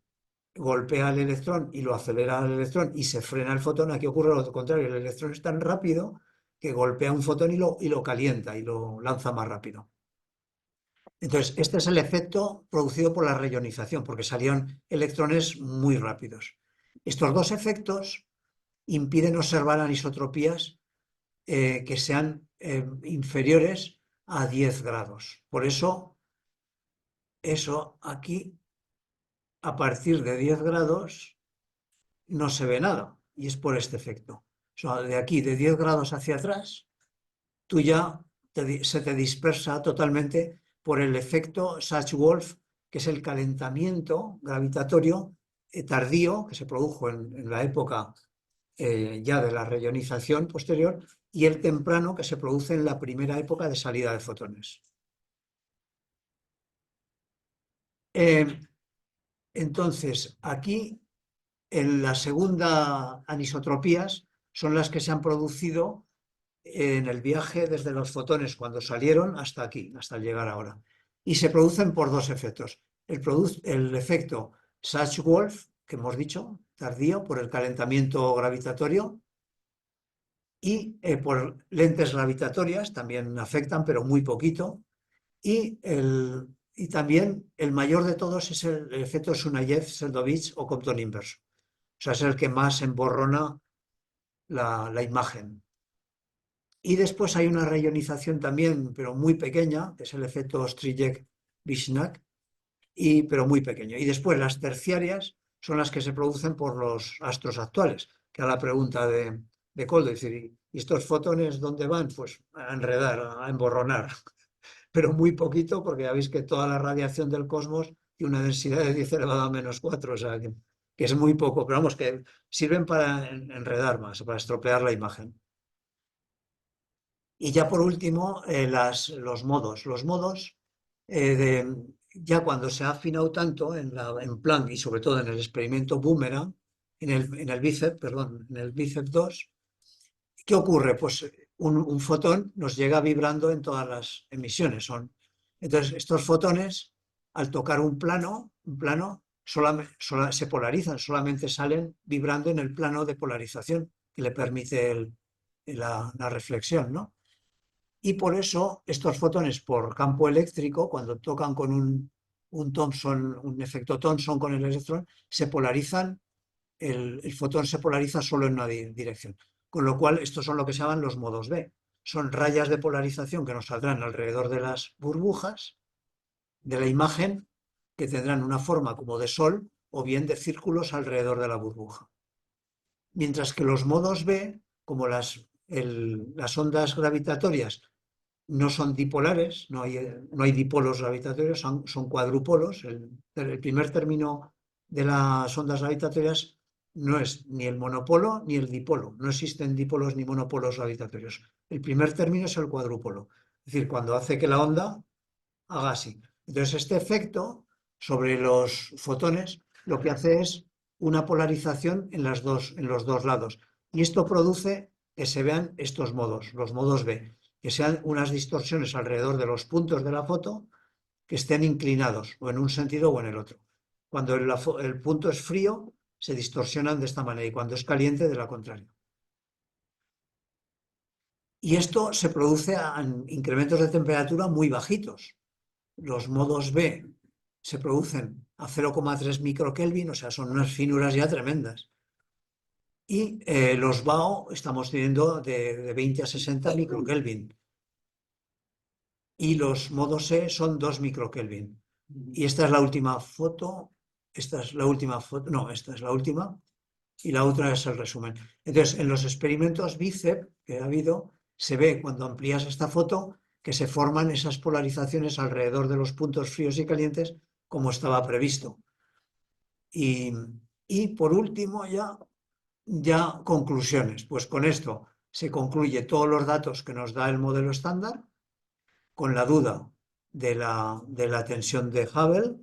golpea al electrón y lo acelera al electrón y se frena el fotón, aquí ocurre lo contrario, el electrón es tan rápido que golpea un fotón y lo calienta y lo lanza más rápido. Entonces, este es el efecto producido por la reionización, porque salieron electrones muy rápidos. Estos dos efectos impiden observar anisotropías que sean inferiores a 10 grados. Por eso aquí, a partir de 10 grados, no se ve nada, y es por este efecto. O sea, de aquí, de 10 grados hacia atrás, tú ya se te dispersa totalmente por el efecto Sachs-Wolf, que es el calentamiento gravitatorio tardío que se produjo en la época ya de la reionización posterior, y el temprano que se produce en la primera época de salida de fotones. Entonces, aquí en la segunda anisotropías son las que se han producido en el viaje desde los fotones cuando salieron hasta aquí, hasta llegar ahora. Y se producen por dos efectos. El efecto Sachs-Wolf, que hemos dicho, tardío, por el calentamiento gravitatorio, y por lentes gravitatorias, también afectan, pero muy poquito. Y también el mayor de todos es el efecto Sunyaev-Seldovich o Compton inverso. O sea, es el que más emborrona la imagen. Y después hay una reionización también, pero muy pequeña, que es el efecto Strijek-Vishnak, pero muy pequeño. Y después las terciarias son las que se producen por los astros actuales, que a la pregunta de Koldo, es decir, ¿y estos fotones dónde van? Pues a enredar, a emborronar, pero muy poquito, porque ya veis que toda la radiación del cosmos tiene una densidad de 10 elevado a menos 4, o sea, que es muy poco, pero vamos, que sirven para enredar más, para estropear la imagen. Y ya por último, los modos. Los modos, ya cuando se ha afinado tanto en Planck y sobre todo en el experimento Boomerang, en el BICEP 2, ¿qué ocurre? Pues un fotón nos llega vibrando en todas las emisiones. Entonces, estos fotones, al tocar un plano se polarizan, solamente salen vibrando en el plano de polarización que le permite la reflexión, ¿no? Y por eso estos fotones por campo eléctrico, cuando tocan con un efecto Thomson con el electrón, se polarizan, el fotón se polariza solo en una dirección. Con lo cual, estos son lo que se llaman los modos B. Son rayas de polarización que nos saldrán alrededor de las burbujas de la imagen, que tendrán una forma como de sol o bien de círculos alrededor de la burbuja. Mientras que los modos B, como las ondas gravitatorias no son dipolares, no hay dipolos gravitatorios, son cuadrupolos. El primer término de las ondas gravitatorias no es ni el monopolo ni el dipolo. No existen dipolos ni monopolos gravitatorios. El primer término es el cuadrúpolo. Es decir, cuando hace que la onda haga así. Entonces, este efecto sobre los fotones lo que hace es una polarización en los dos lados. Y esto produce que se vean estos modos, los modos B, que sean unas distorsiones alrededor de los puntos de la foto que estén inclinados, o en un sentido o en el otro. Cuando el punto es frío, se distorsionan de esta manera, y cuando es caliente, de la contraria. Y esto se produce a incrementos de temperatura muy bajitos. Los modos B se producen a 0,3 microkelvin, o sea, son unas finuras ya tremendas. Y los BAO estamos teniendo de 20 a 60 microkelvin. Y los modos E son 2 microkelvin. Y esta es la última foto. Esta es la última foto. No, esta es la última. Y la otra es el resumen. Entonces, en los experimentos BICEP que ha habido, se ve cuando amplías esta foto que se forman esas polarizaciones alrededor de los puntos fríos y calientes como estaba previsto. Y por último, ya conclusiones. Pues con esto se concluye todos los datos que nos da el modelo estándar, con la duda de la tensión de Hubble.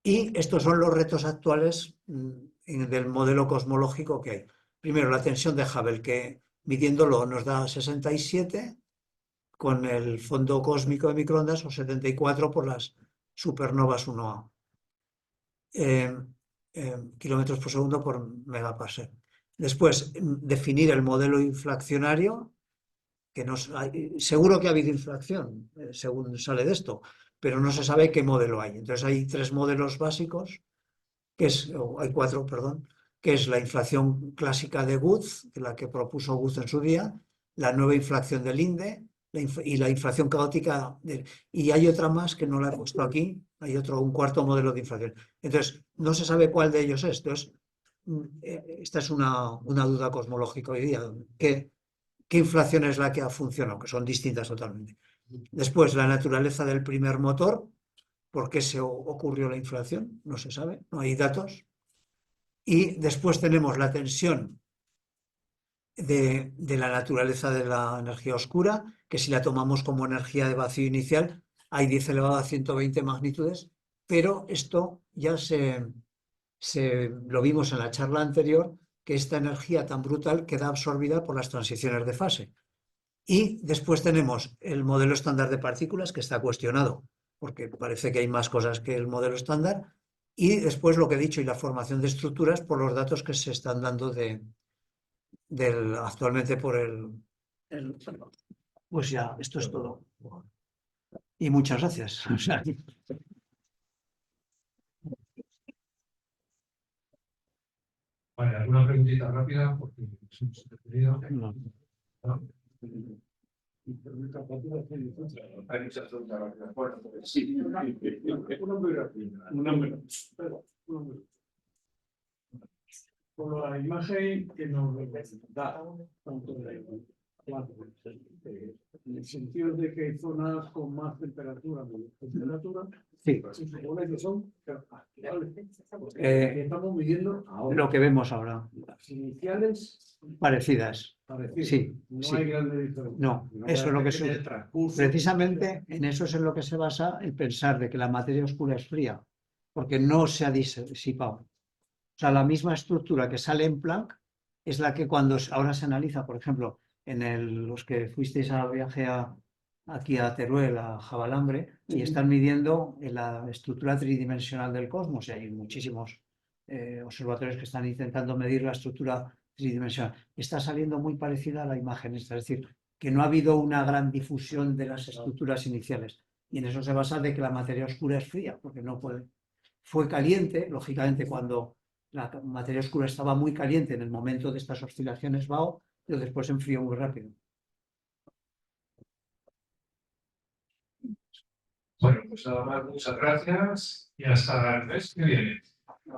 Y estos son los retos actuales del modelo cosmológico que hay. Primero, la tensión de Hubble, que midiéndolo nos da 67 con el fondo cósmico de microondas, o 74 por las supernovas 1A. Kilómetros por segundo por megaparsec. Después, definir el modelo inflacionario, que seguro que ha habido inflación, según sale de esto, pero no se sabe qué modelo hay. Entonces hay 3 modelos básicos, hay 4, perdón, que es la inflación clásica de Woods, la que propuso Woods en su día, la nueva inflación de Linde y la inflación caótica. Y hay otra más que no la he puesto aquí, hay un cuarto modelo de inflación. Entonces, no se sabe cuál de ellos es. Entonces, esta es una duda cosmológica hoy día. ¿Qué inflación es la que ha funcionado? Que son distintas totalmente. Después, la naturaleza del primer motor. ¿Por qué se ocurrió la inflación? No se sabe, no hay datos. Y después tenemos la tensión de la naturaleza de la energía oscura, que si la tomamos como energía de vacío inicial, hay 10 elevado a 120 magnitudes, pero esto ya lo vimos en la charla anterior, que esta energía tan brutal queda absorbida por las transiciones de fase. Y después tenemos el modelo estándar de partículas, que está cuestionado, porque parece que hay más cosas que el modelo estándar, y después lo que he dicho, y la formación de estructuras por los datos que se están dando actualmente por pues ya, esto es todo. Y muchas gracias. Vale, ¿alguna preguntita rápida? Porque nos hemos detenido. No. Hay muchas preguntas rápidas. Bueno, pues sí. Una muy rápida. Con la imagen que nos da, tanto en el sentido de que hay zonas con más temperatura, menos temperatura, Sí. se supone que son Eh, estamos midiendo ahora. Lo que vemos ahora. Las iniciales Parecidas. parecidas. Sí, No sí. hay grandes diferencias. No, eso es lo que parece en el sucede. transcurso. Precisamente en eso es en lo que se basa el pensar de que la materia oscura es fría, porque no se ha disipado. O sea, la misma estructura que sale en Planck es la que ahora se analiza, por ejemplo, los que fuisteis a viaje aquí a Teruel, a Javalambre, y están midiendo la estructura tridimensional del cosmos, y hay muchísimos observatorios que están intentando medir la estructura tridimensional. Está saliendo muy parecida a la imagen esta, es decir, que no ha habido una gran difusión de las estructuras iniciales. Y en eso se basa de que la materia oscura es fría, porque no puede. Fue caliente, lógicamente, cuando la materia oscura estaba muy caliente en el momento de estas oscilaciones BAO, pero después se enfrió muy rápido. Bueno, pues nada más, muchas gracias y hasta el mes que viene.